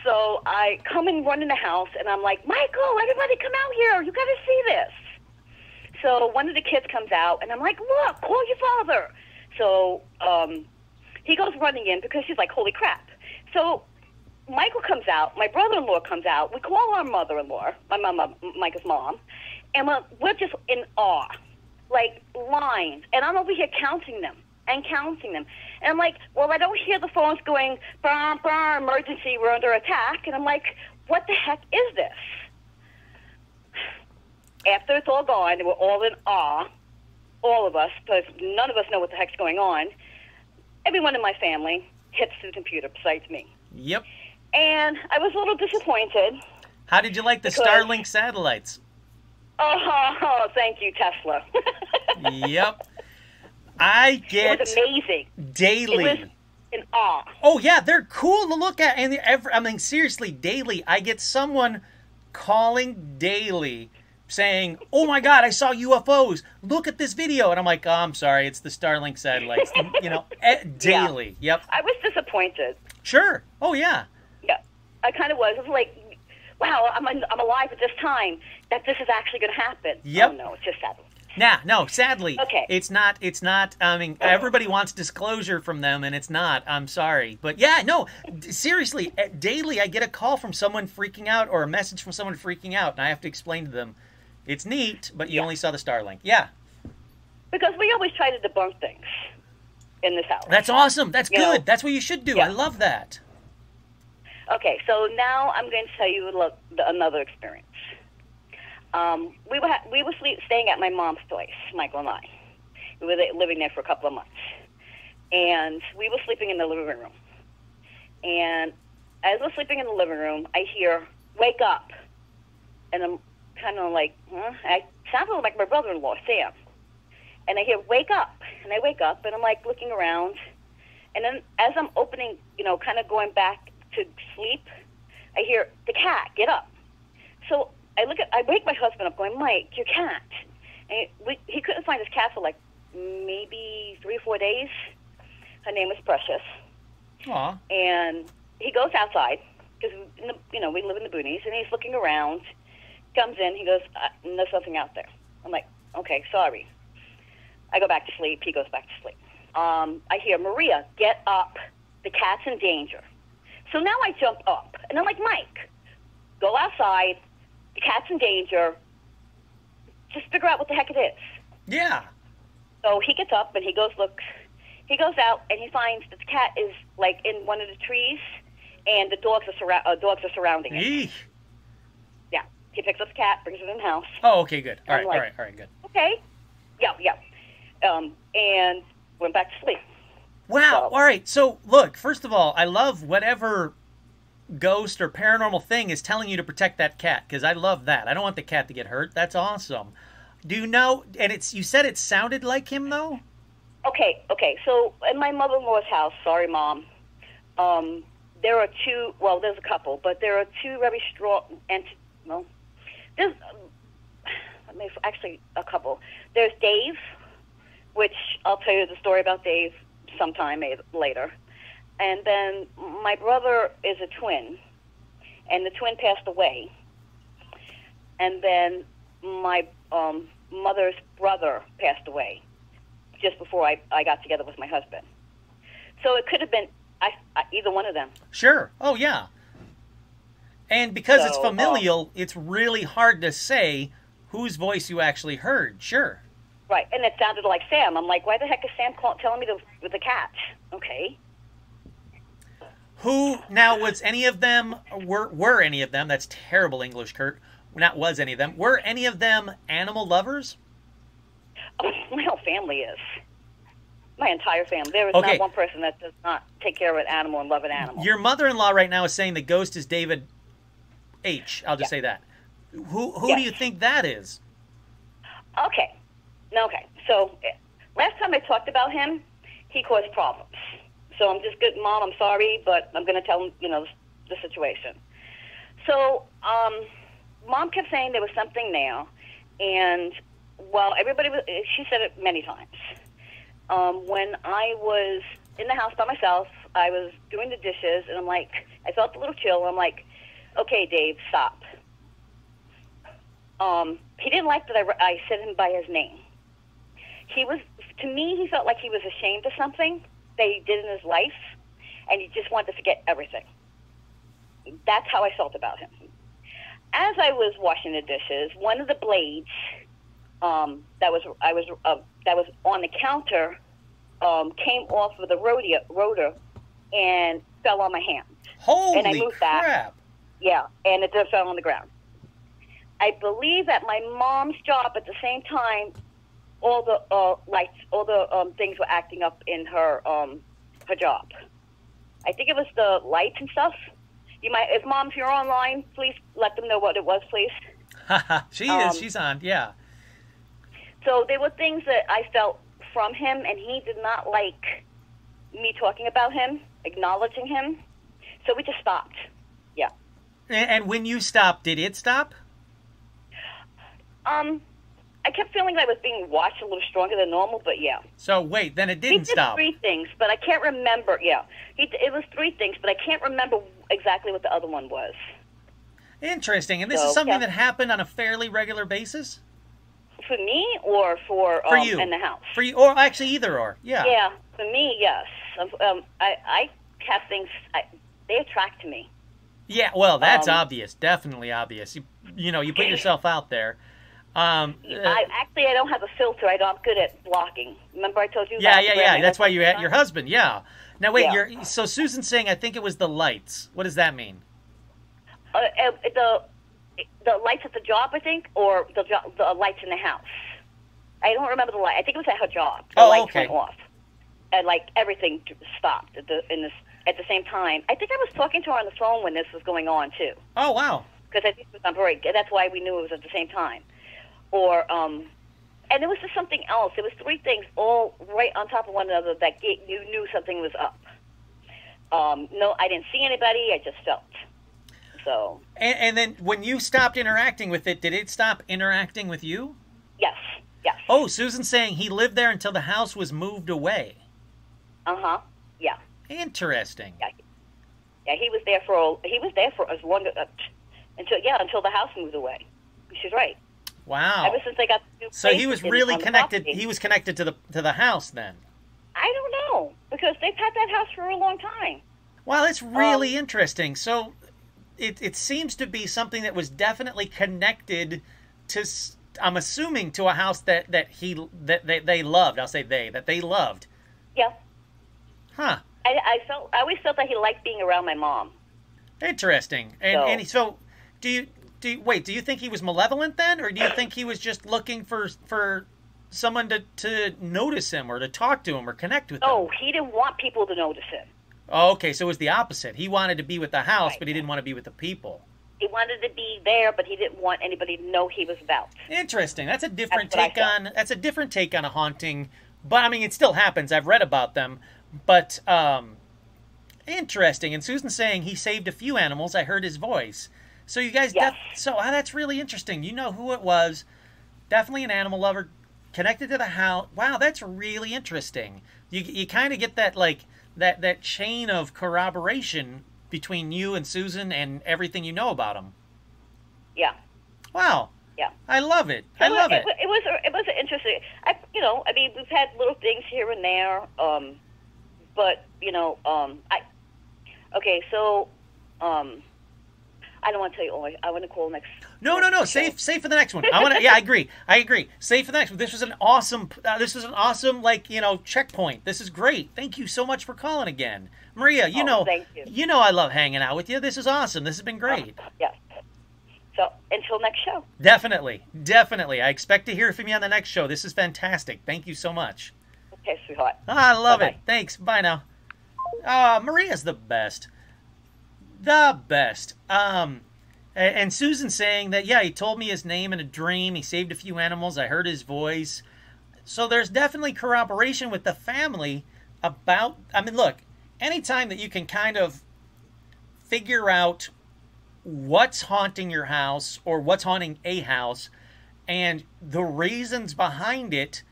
So I come and run in the house, and I'm like, Michael, everybody come out here. You got to see this. So one of the kids comes out, and I'm like, look, call your father. So he goes running in because he's like, holy crap. So Michael comes out. My brother-in-law comes out. We call our mother-in-law, my mom, Michael's mom, and we're just in awe, like lines. And I'm over here counting them. And I'm like, well, I don't hear the phones going, brr, brr, emergency, we're under attack. And I'm like, what the heck is this? After it's all gone, and we're all in awe, all of us, because none of us know what the heck's going on, everyone in my family hits the computer besides me. Yep. And I was a little disappointed. How did you like the Starlink satellites? Oh, thank you, Tesla. Yep. I get it was amazing. Daily. It was in awe. Oh, yeah, they're cool to look at. And I mean, seriously, daily, I get someone calling daily saying, oh, my God, I saw UFOs. Look at this video. And I'm like, oh, I'm sorry, it's the Starlink satellites. Daily. Yeah. Yep. I was disappointed. Sure. Oh, yeah. Yeah, I kind of was. It was like, wow, I'm alive at this time that this is actually going to happen. Yep. Oh, no, it's just satellite. Nah, no, sadly, okay. It's not, I mean, everybody wants disclosure from them, and it's not, I'm sorry. But yeah, no, seriously, daily I get a call from someone freaking out or a message from someone freaking out, and I have to explain to them, it's neat, but you only saw the Starlink. Yeah. Because we always try to debunk things in this house. That's awesome. That's good. know? That's what you should do. Yeah. I love that. Okay, so now I'm going to tell you another experience. We were staying at my mom's place, Michael and I. We were living there for a couple of months. And we were sleeping in the living room. And as we're sleeping in the living room, I hear, wake up. And I'm kind of like, huh? I sounded like my brother-in-law, Sam. And I hear, wake up. And I wake up, and I'm like looking around. And then as I'm opening, kind of going back to sleep, I hear, the cat, get up. So I wake my husband up going, Mike, your cat. And he couldn't find his cat for like maybe 3 or 4 days. Her name was Precious. Aw. And he goes outside because, we live in the boonies, and he's looking around, comes in, he goes, there's something out there. I'm like, okay, sorry. I go back to sleep. He goes back to sleep. I hear, Maria, get up. The cat's in danger. So now I jump up, and I'm like, Mike, go outside. The cat's in danger. Just figure out what the heck it is. Yeah. So he gets up and he goes, look. He goes out and he finds that the cat is like in one of the trees, and the dogs are surrounding it. Eesh. Yeah. He picks up the cat, brings it in the house. Oh, okay, good. All I'm right, like, good. Okay. Yeah. And went back to sleep. Wow. So, all right. So, look, first of all, I love whatever ghost or paranormal thing is telling you to protect that cat, because I love that. I don't want the cat to get hurt. That's awesome. Do you know, and you said it sounded like him, though? Okay. So, in my mother-in-law's house, sorry, Mom, there are two, well, there's a couple, but there are two very strong, there's actually a couple. There's Dave, which I'll tell you the story about Dave sometime later. And then my brother is a twin, and the twin passed away. And then my mother's brother passed away just before I got together with my husband. So it could have been either one of them. Sure. Oh, yeah. And because it's So, familial, it's really hard to say whose voice you actually heard. Sure. Right, and it sounded like Sam. I'm like, why the heck is Sam telling me with the cat? Okay. Who, now, was any of them, were any of them, that's terrible English, Kurt, not was any of them, were any of them animal lovers? Oh, my whole family is. My entire family. There is Okay. not one person that does not take care of an animal and love an animal. Your mother-in-law right now is saying the ghost is David H. I'll just Yeah. say that. Who Yes. do you think that is? Okay. So last time I talked about him, he caused problems. So I'm just good, Mom. I'm sorry, but I'm going to tell him, the situation. So Mom kept saying there was something there, and everybody was. She said it many times. When I was in the house by myself, I was doing the dishes, and I'm like, I felt a little chill. I'm like, okay, Dave, stop. He didn't like that I said him by his name. To me, he felt like he was ashamed of something that he did in his life, and he just wanted to forget everything. That's how I felt about him. As I was washing the dishes, one of the blades that was on the counter came off of the rotor and fell on my hand. Holy And I moved crap! that. Yeah, and it just fell on the ground. I believe at my mom's job at the same time, all the lights, all the things were acting up in her job. I think it was the lights and stuff. You might, if Mom, if you're online, please let them know what it was, please. She is. She's on. Yeah. So there were things that I felt from him, and he did not like me talking about him, acknowledging him. So we just stopped. Yeah. And when you stopped, did it stop? I kept feeling like I was being watched a little stronger than normal, but yeah. So wait, then it He didn't did stop. 3 things, but I can't remember. Yeah, it was 3 things, but I can't remember exactly what the other one was. Interesting. And this So, is something yeah. that happened on a fairly regular basis? For me, or for you. in the house? For you, or actually either or. Yeah. Yeah, for me, yes. I have things. They attract me. Yeah, well, that's obvious. Definitely obvious. You put yourself out there. I don't have a filter. I'm good at blocking. Remember I told you? Yeah, about yeah. That's why you had your husband. husband. Yeah. Now wait, Yeah. so Susan's saying I think it was the lights. What does that mean? The lights at the job, I think, or the lights in the house. I don't remember the light. I think it was at her job. The lights okay. went off, and everything stopped at the same time. I think I was talking to her on the phone when this was going on too, Oh wow. because I think it was on break. That's why we knew it was at the same time. Or and it was just something else. It was 3 things all right on top of one another that you knew something was up. No, I didn't see anybody. I just felt. So. And then when you stopped interacting with it, did it stop interacting with you? Yes. Oh, Susan's saying he lived there until the house was moved away. Yeah. Interesting. Yeah, he was there for as long until the house moved away. She's right. Wow. Ever since I got the new So place he was on really the connected. property. He was connected to the house then. I don't know, because they've had that house for a long time. Wow, that's really interesting. So it seems to be something that was definitely connected to. I'm assuming to a house that they loved. I'll say that they loved. Yeah. Huh. I always felt that he liked being around my mom. Interesting. And so do you think he was malevolent then, or do you think he was just looking for someone to notice him or to talk to him or connect with him? Oh, he didn't want people to notice him. Oh, okay, so it was the opposite. He wanted to be with the house, Right. but he didn't want to be with the people. He wanted to be there, but he didn't want anybody to know he was about. Interesting. That's a different That's what take I on. That's a different take on a haunting. But I mean, it still happens. I've read about them. But interesting. And Susan's saying he saved a few animals. I heard his voice. So you guys. Yes. That's really interesting. You know who it was. Definitely an animal lover, connected to the house. Wow, that's really interesting. You kind of get that that chain of corroboration between you and Susan and everything you know about him. Yeah. Wow. Yeah. I love it. So I love it. It was interesting. I mean, we've had little things here and there, but I don't want to tell you all. I want to call next. No. Save for the next one. I want to. Yeah, I agree. Save for the next one. This was an awesome. Checkpoint. This is great. Thank you so much for calling again, Maria. Thank you. You know I love hanging out with you. This is awesome. This has been great. Yes. So until next show. Definitely. I expect to hear from you on the next show. This is fantastic. Thank you so much. Okay, sweetheart. I love Bye-bye. it. Thanks. Bye now. Maria's the best. The best. And Susan saying that, yeah, he told me his name in a dream. He saved a few animals. I heard his voice. So there's definitely corroboration with the family about, I mean, look, anytime that you can kind of figure out what's haunting your house or what's haunting a house and the reasons behind it.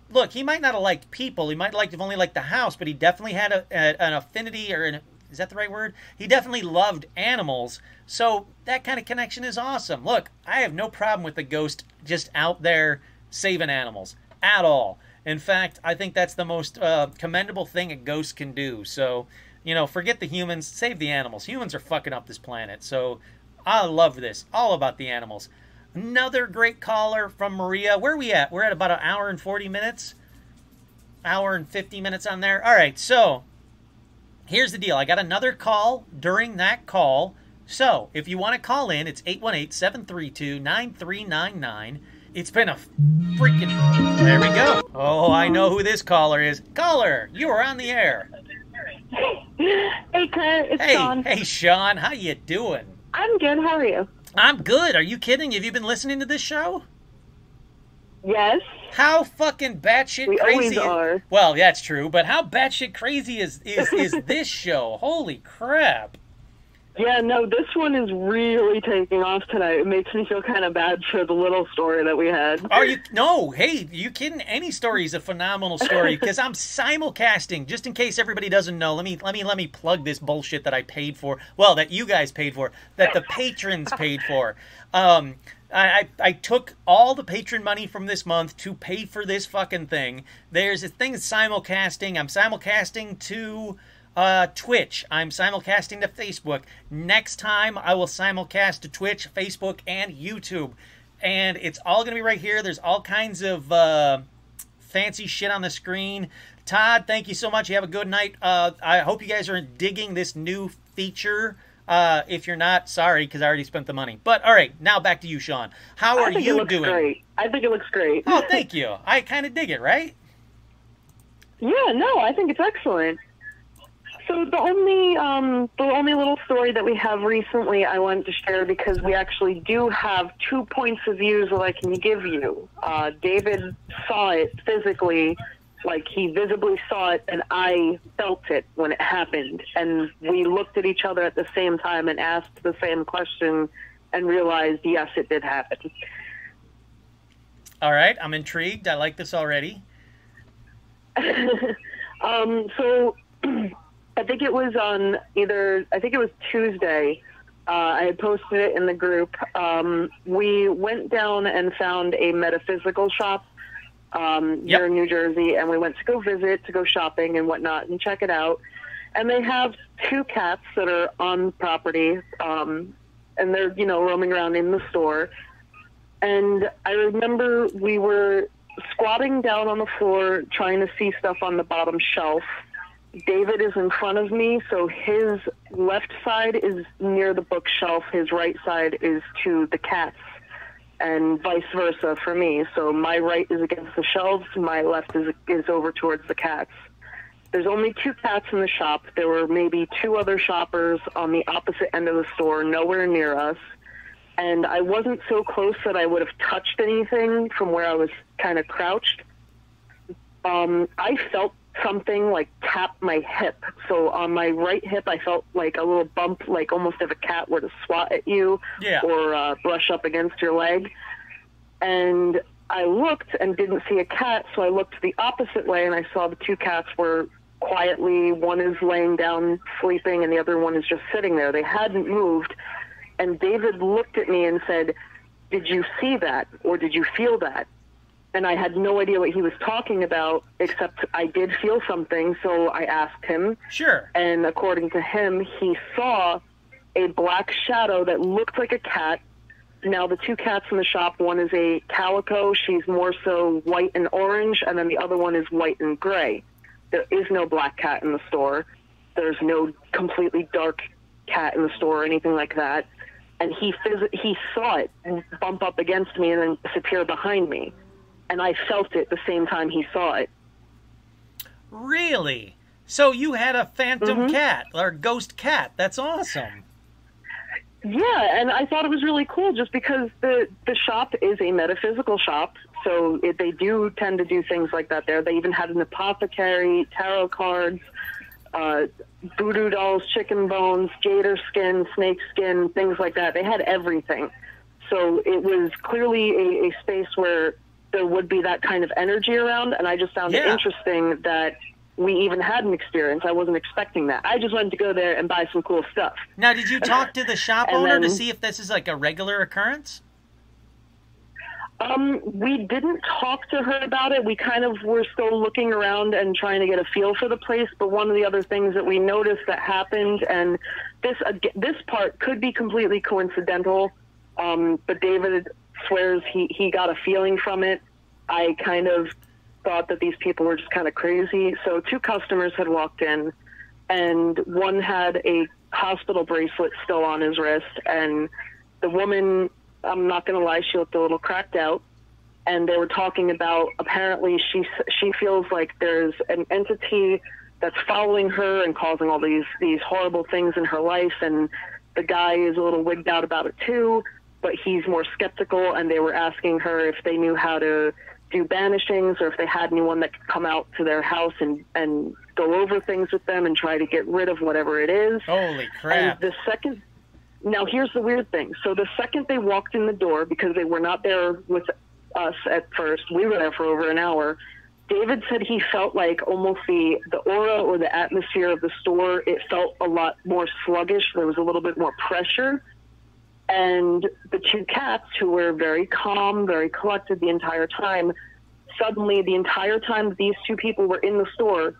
Look, he might not have liked people. He might have only liked the house, but he definitely had an affinity, or is that the right word? He definitely loved animals. So that kind of connection is awesome. Look, I have no problem with the ghost just out there saving animals at all. In fact, I think that's the most commendable thing a ghost can do. So, you know, forget the humans, save the animals. Humans are fucking up this planet. So I love this. All about the animals. Another great caller from Maria. Where are we at? We're at about an hour and 40 minutes. Hour and 50 minutes on there. All right, so here's the deal. I got another call during that call. So if you want to call in, it's 818-732-9399. It's been a freaking... There we go. Oh, I know who this caller is. Caller, you are on the air. Hey, Kurt, it's Sean. Hey, Sean. How you doing? I'm good. How are you? I'm good. Are you kidding? Have you been listening to this show? Yes. How fucking batshit We crazy? always are. Well, that's true. But how batshit crazy is this show? Holy crap! Yeah, no, this one is really taking off tonight. It makes me feel kind of bad for the little story that we had. Are you? No, hey, you kidding? Any story is a phenomenal story because I'm simulcasting. Just in case everybody doesn't know, let me plug this bullshit that I paid for. Well, that you guys paid for, that the patrons paid for. I took all the patron money from this month to pay for this fucking thing. There's a thing simulcasting. I'm simulcasting to Twitch. I'm simulcasting to Facebook. Next time I will simulcast to Twitch, Facebook, and YouTube. And it's all going to be right here. There's all kinds of fancy shit on the screen. Todd, thank you so much. You have a good night. I hope you guys are digging this new feature. If you're not, sorry, because I already spent the money. But all right, now back to you, Sean. How are you doing? Great. I think it looks great. Oh, thank you. I kind of dig it, right? Yeah, no, I think it's excellent. So the only little story that we have recently I wanted to share, because we actually do have 2 points of views that I can give you. David saw it physically, like he visibly saw it, and I felt it when it happened. And we looked at each other at the same time and asked the same question and realized, yes, it did happen. All right, I'm intrigued. I like this already. So I think it was Tuesday. I had posted it in the group. We went down and found a metaphysical shop here in New Jersey, and we went to go visit, to go shopping and whatnot, and check it out. And they have 2 cats that are on property, and they're, roaming around in the store. And I remember we were squatting down on the floor trying to see stuff on the bottom shelf. David is in front of me, so his left side is near the bookshelf, his right side is to the cats, and vice versa for me. So my right is against the shelves, my left is over towards the cats. There's only 2 cats in the shop. There were maybe 2 other shoppers on the opposite end of the store, nowhere near us. And I wasn't so close that I would have touched anything from where I was kind of crouched. I felt something like tap my hip. So on my right hip, I felt like a little bump, like almost if a cat were to swat at you or brush up against your leg. And I looked and didn't see a cat, so I looked the opposite way, and I saw the 2 cats were quietly, one is laying down sleeping, and the other one is just sitting there. They hadn't moved. And David looked at me and said, "Did you see that, or did you feel that?" And I had no idea what he was talking about, except I did feel something, so I asked him. Sure. And according to him, he saw a black shadow that looked like a cat. Now, the 2 cats in the shop, one is a calico, she's more so white and orange, and then the other one is white and gray. There is no black cat in the store. There's no completely dark cat in the store or anything like that. And he saw it bump up against me and then disappear behind me. And I felt it the same time he saw it. Really? So you had a phantom cat or ghost cat. That's awesome. Yeah, and I thought it was really cool just because the shop is a metaphysical shop, so they do tend to do things like that there. They even had an apothecary, tarot cards, voodoo dolls, chicken bones, gator skin, snake skin, things like that. They had everything. So it was clearly a space where there would be that kind of energy around, and I just found it interesting that we even had an experience. I wasn't expecting that. I just wanted to go there and buy some cool stuff. Now, did you talk to the shop owner to see if this is like a regular occurrence? We didn't talk to her about it. We kind of were still looking around and trying to get a feel for the place. But one of the other things that we noticed that happened, and this part could be completely coincidental, but David swears he got a feeling from it. I kind of thought that these people were just kind of crazy. So 2 customers had walked in, and one had a hospital bracelet still on his wrist, and the woman, I'm not going to lie, she looked a little cracked out, and they were talking about apparently she feels like there's an entity that's following her and causing all these horrible things in her life, and the guy is a little wigged out about it too, but he's more skeptical, and they were asking her if they knew how to do banishings or if they had anyone that could come out to their house and go over things with them and try to get rid of whatever it is. Holy crap. And now here's the weird thing. So the second they walked in the door, because they were not there with us at first, we were there for over an hour, David said he felt like almost the aura or the atmosphere of the store, it felt a lot more sluggish. There was a little bit more pressure. And the 2 cats, who were very calm, very collected the entire time, suddenly the entire time that these 2 people were in the store,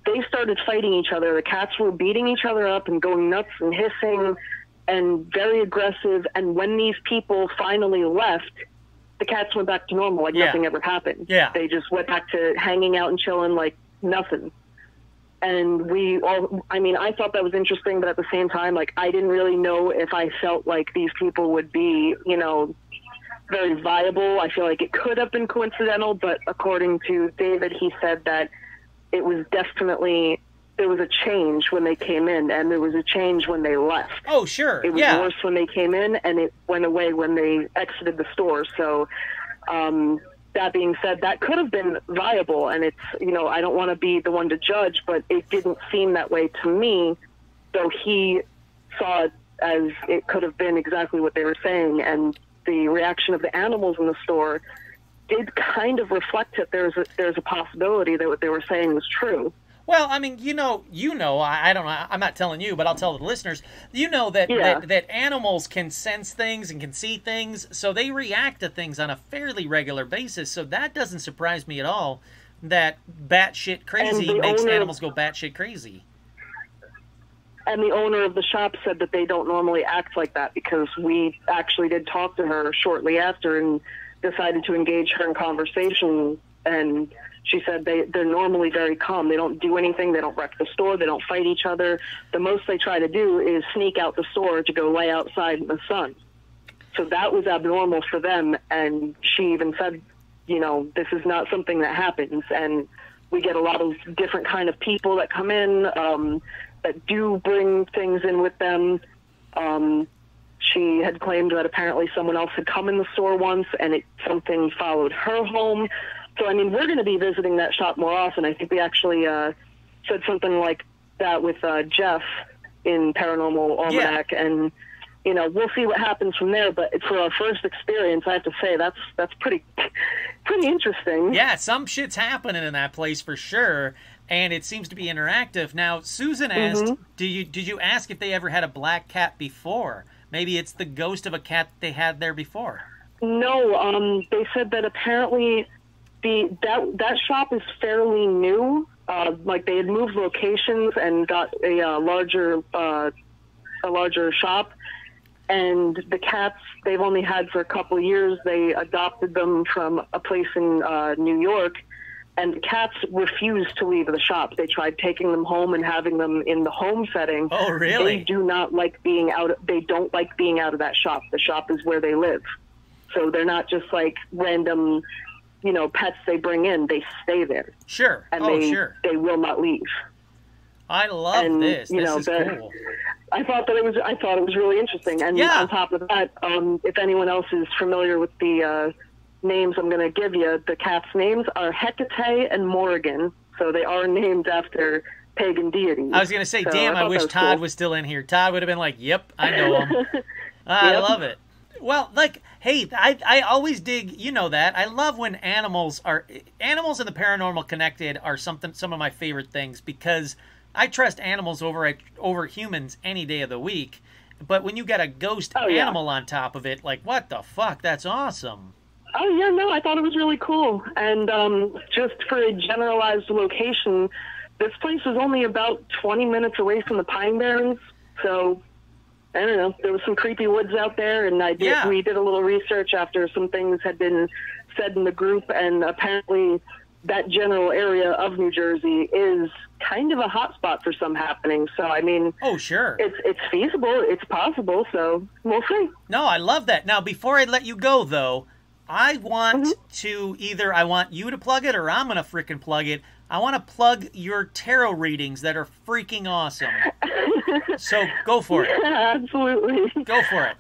they started fighting each other. The cats were beating each other up and going nuts and hissing and very aggressive. And when these people finally left, the cats went back to normal, like nothing ever happened. Yeah. They just went back to hanging out and chilling like nothing. And I thought that was interesting, but at the same time, like, I didn't really know if I felt like these people would be, very viable. I feel like it could have been coincidental, but according to David, he said that it was definitely, there was a change when they came in, and there was a change when they left. Oh, sure. It was worse when they came in, and it went away when they exited the store. So, that being said, that could have been viable, and it's, I don't want to be the one to judge, but it didn't seem that way to me, though he saw it as it could have been exactly what they were saying, and the reaction of the animals in the store did kind of reflect that there's a possibility that what they were saying was true. Well, I mean, I don't know, I'm not telling you, but I'll tell the listeners, that animals can sense things and can see things, so they react to things on a fairly regular basis, so that doesn't surprise me at all, that batshit crazy makes animals go batshit crazy. And the owner of the shop said that they don't normally act like that, because we actually did talk to her shortly after and decided to engage her in conversation, and she said they're normally very calm. They don't do anything. They don't wreck the store. They don't fight each other. The most they try to do is sneak out the store to go lay outside in the sun. So that was abnormal for them. And she even said, this is not something that happens. And we get a lot of different kind of people that come in that do bring things in with them. She had claimed that apparently someone else had come in the store once and something followed her home. So, we're going to be visiting that shop more often. I think we actually said something like that with Jeff in Paranormal Almanac, and, we'll see what happens from there. But for our first experience, I have to say that's pretty interesting. Yeah, some shit's happening in that place for sure, and it seems to be interactive. Now, Susan asked, did you ask if they ever had a black cat before? Maybe it's the ghost of a cat they had there before. No, they said that apparently that shop is fairly new. Like they had moved locations and got a larger shop, and the cats they've only had for a couple of years. They adopted them from a place in New York, and the cats refused to leave the shop. They tried taking them home and having them in the home setting. Oh, really? They do not like being out. They don't like being out of that shop. The shop is where they live, so they're not just like random pets they bring in, they stay there. Sure. And Sure. they will not leave. I love this. This is cool. I thought it was really interesting. And on top of that, if anyone else is familiar with the names I'm going to give you, the cats' names are Hecate and Morrigan. So they are named after pagan deities. I was going to say, damn, I wish Todd was still in here. Todd would have been like, yep, I know him. I love it. Well, like, hey, I always dig, that. I love when animals and the paranormal connected are some of my favorite things, because I trust animals over humans any day of the week. But when you got a ghost animal on top of it, like, what the fuck? That's awesome. Oh, yeah, no, I thought it was really cool. And just for a generalized location, this place is only about 20 minutes away from the Pine Barrens. So, I don't know, there was some creepy woods out there, and we did a little research after some things had been said in the group, and apparently that general area of New Jersey is kind of a hot spot for some happenings. So, I mean... Oh, sure. It's feasible. It's possible. So, we'll see. No, I love that. Now, before I let you go, though, I want I want you to plug it, or I'm going to freaking plug it. I want to plug your tarot readings that are freaking awesome. So, go for it. Yeah, absolutely. Go for it.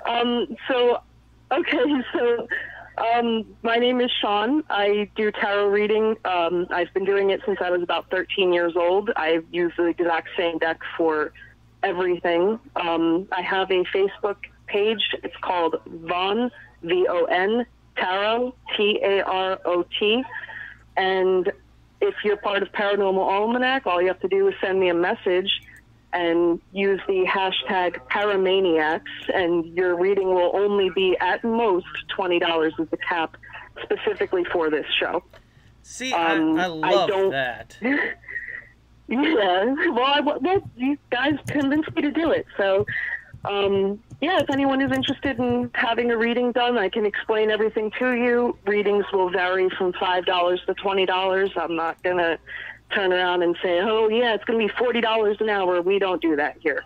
My name is Sean. I do tarot reading. I've been doing it since I was about 13 years old. I've used the exact same deck for everything. I have a Facebook page. It's called Von, V-O-N, Tarot, T-A-R-O-T. And if you're part of Paranormal Almanac, all you have to do is send me a message and use the hashtag Paramaniacs, and your reading will only be at most $20 as the cap, specifically for this show. See, I love that. Yeah, well, you guys convinced me to do it. So, if anyone is interested in having a reading done, I can explain everything to you. Readings will vary from $5 to $20. I'm not going to turn around and say, oh, yeah, it's going to be $40 an hour. We don't do that here.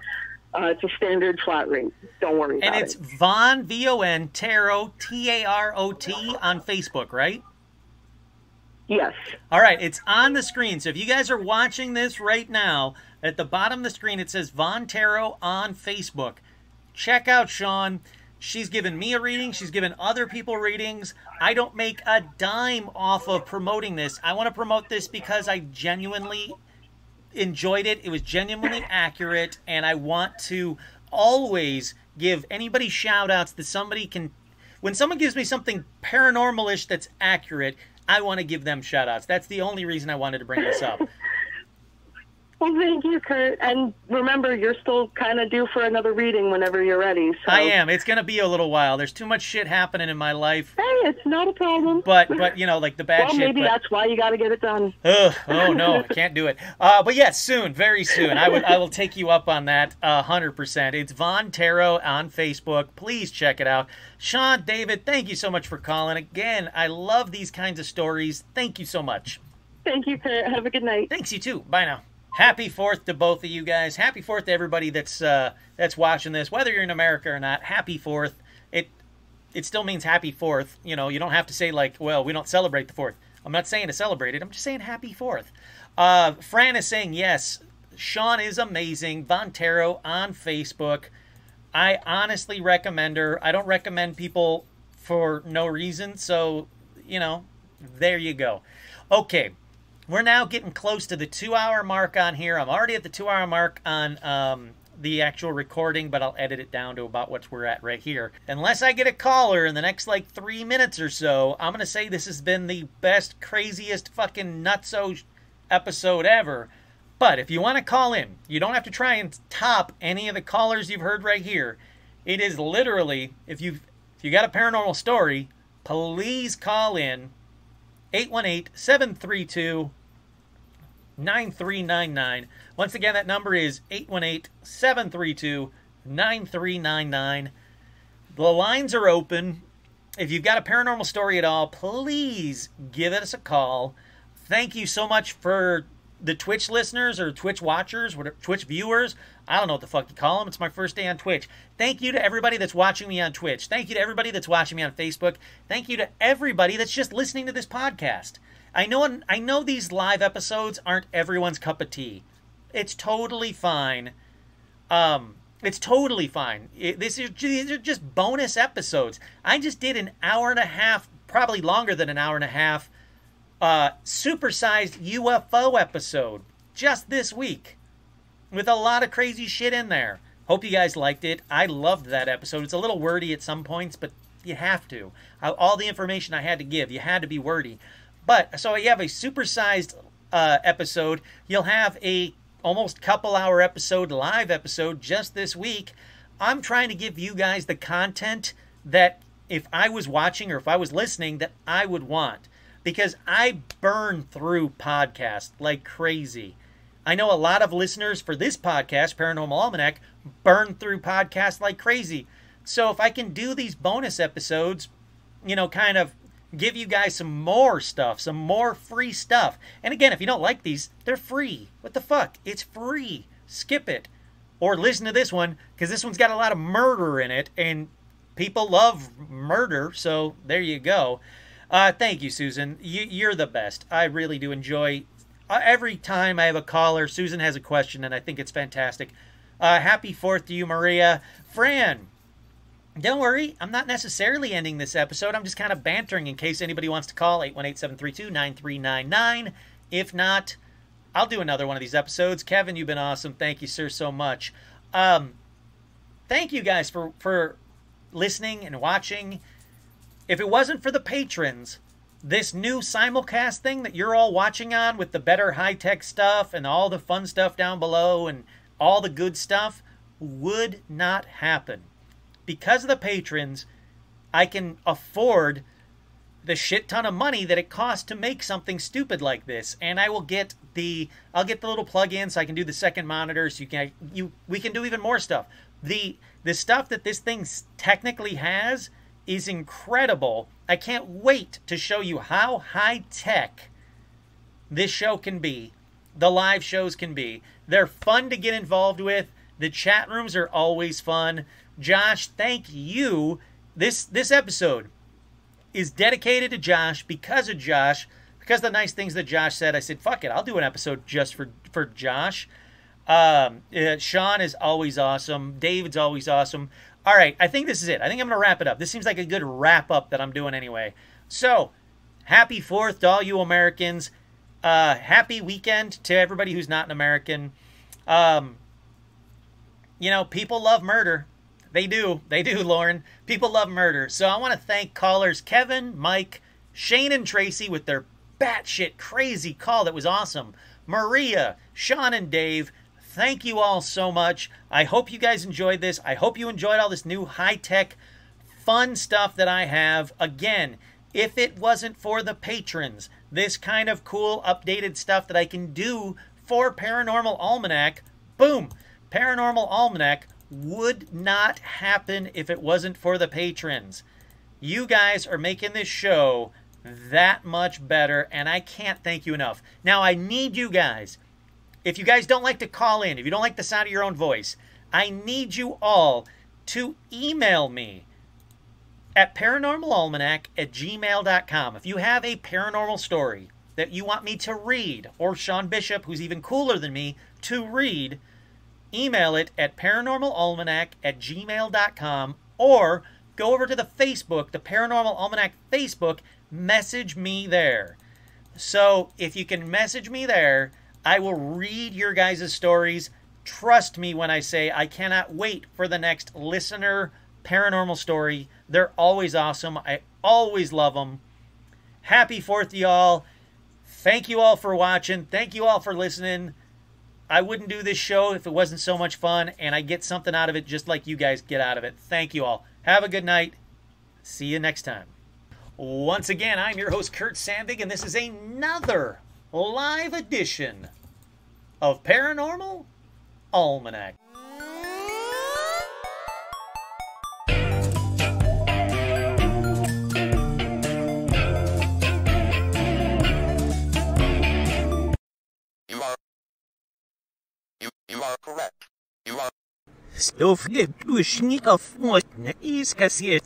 It's a standard flat rate. Don't worry about it. And it's Von, V-O-N, Tarot, T-A-R-O-T on Facebook, right? Yes. All right, it's on the screen. So if you guys are watching this right now, at the bottom of the screen, it says Von Tarot on Facebook. Check out Sean. She's given me a reading. She's given other people readings. I don't make a dime off of promoting this. I want to promote this because I genuinely enjoyed it. It was genuinely accurate, and I want to always give anybody shout-outs that somebody can... When someone gives me something paranormal-ish that's accurate, I want to give them shout-outs. That's the only reason I wanted to bring this up. Well, thank you, Kurt. And remember, you're still kind of due for another reading whenever you're ready. So. I am. It's going to be a little while. There's too much shit happening in my life. Hey, it's not a problem. But like the bad shit. Well, maybe that's why you got to get it done. Oh, no, I can't do it. But yeah, soon, very soon. I will take you up on that 100%. It's Von Tarot on Facebook. Please check it out. Sean, David, thank you so much for calling. Again, I love these kinds of stories. Thank you so much. Thank you, Kurt. Have a good night. Thanks, you too. Bye now. Happy 4th to both of you guys. Happy 4th to everybody that's watching this, whether you're in America or not. Happy 4th. It still means happy 4th. You know, you don't have to say like, well, we don't celebrate the 4th. I'm not saying to celebrate it. I'm just saying happy 4th. Fran is saying yes. Sean is amazing. Von Tarot on Facebook. I honestly recommend her. I don't recommend people for no reason. So, there you go. Okay. We're now getting close to the 2-hour mark on here. I'm already at the 2-hour mark on the actual recording, but I'll edit it down to about what we're at right here. Unless I get a caller in the next, 3 minutes or so, I'm going to say this has been the best, craziest fucking nutso episode ever. But if you want to call in, you don't have to try and top any of the callers you've heard right here. It is literally, if you got a paranormal story, please call in 818-732-9399. Once again, that number is 818-732-9399. The lines are open. If you've got a paranormal story at all, please give us a call. Thank you so much for the Twitch listeners or Twitch watchers, Twitch viewers. I don't know what the fuck you call them. It's my first day on Twitch. Thank you to everybody that's watching me on Twitch. Thank you to everybody that's watching me on Facebook. Thank you to everybody that's just listening to this podcast. I know these live episodes aren't everyone's cup of tea. It's totally fine. It's totally fine. These are just bonus episodes. I just did an hour and a half, probably longer than an hour and a half, supersized UFO episode just this week with a lot of crazy shit in there. Hope you guys liked it. I loved that episode. It's a little wordy at some points, but you have to. All the information I had to give, you had to be wordy. But so you have a supersized episode. You'll have a almost couple hour episode, live episode just this week. I'm trying to give you guys the content that if I was watching or if I was listening that I would want, because I burn through podcasts like crazy. I know a lot of listeners for this podcast, Paranormal Almanac, burn through podcasts like crazy. So if I can do these bonus episodes, kind of give you guys some more stuff, some more free stuff. And again, if you don't like these, they're free. What the fuck? It's free. Skip it. Or listen to this one, because this one's got a lot of murder in it, and people love murder, so there you go. Thank you, Susan. You're the best. I really do enjoy every time I have a caller. Susan has a question, and I think it's fantastic. Happy 4th to you, Maria. Fran, don't worry, I'm not necessarily ending this episode. I'm just kind of bantering in case anybody wants to call, 818-732-9399. If not, I'll do another one of these episodes. Kevin, you've been awesome. Thank you, sir, so much. Thank you guys for listening and watching. If it wasn't for the patrons, this new simulcast thing that you're all watching on with the better high-tech stuff and all the fun stuff down below and all the good stuff would not happen. Because of the patrons, I can afford the shit ton of money that it costs to make something stupid like this, and I'll get the little plug-in so I can do the second monitor, so we can do even more stuff. The stuff that this thing technically has is incredible. I can't wait to show you how high-tech this show can be, the live shows can be. They're fun to get involved with. The chat rooms are always fun. Josh, thank you. This episode is dedicated to Josh, because of the nice things that Josh said. I said, fuck it, I'll do an episode just for Josh. Sean is always awesome. David's always awesome. All right, I think this is it. I think I'm going to wrap it up. This seems like a good wrap-up that I'm doing anyway. So, happy 4th to all you Americans. Happy weekend to everybody who's not an American. People love murder. They do, Lauren. People love murder. So I want to thank callers Kevin, Mike, Shane, and Tracy with their batshit crazy call that was awesome. Maria, Sean, and Dave, thank you all so much. I hope you guys enjoyed this. I hope you enjoyed all this new high-tech, fun stuff that I have. Again, if it wasn't for the patrons, this kind of cool, updated stuff that I can do for Paranormal Almanac, boom, Paranormal Almanac would not happen if it wasn't for the patrons. You guys are making this show that much better, and I can't thank you enough. Now, I need you guys. If you guys don't like to call in, if you don't like the sound of your own voice, I need you all to email me at paranormalalmanac@gmail.com. If you have a paranormal story that you want me to read, or Sean Bishop, who's even cooler than me, to read, email it at paranormalalmanac@gmail.com, or go over to the Facebook, the Paranormal Almanac Facebook, message me there. So if you can message me there, I will read your guys' stories. Trust me when I say I cannot wait for the next listener paranormal story. They're always awesome. I always love them. Happy 4th to y'all. Thank you all for watching. Thank you all for listening. I wouldn't do this show if it wasn't so much fun, and I get something out of it just like you guys get out of it. Thank you all. Have a good night. See you next time. Once again, I'm your host, Kurt Sandvig, and this is another live edition of Paranormal Almanac. You are correct. You are Stofle Pluschnikov Motne ist kassiert.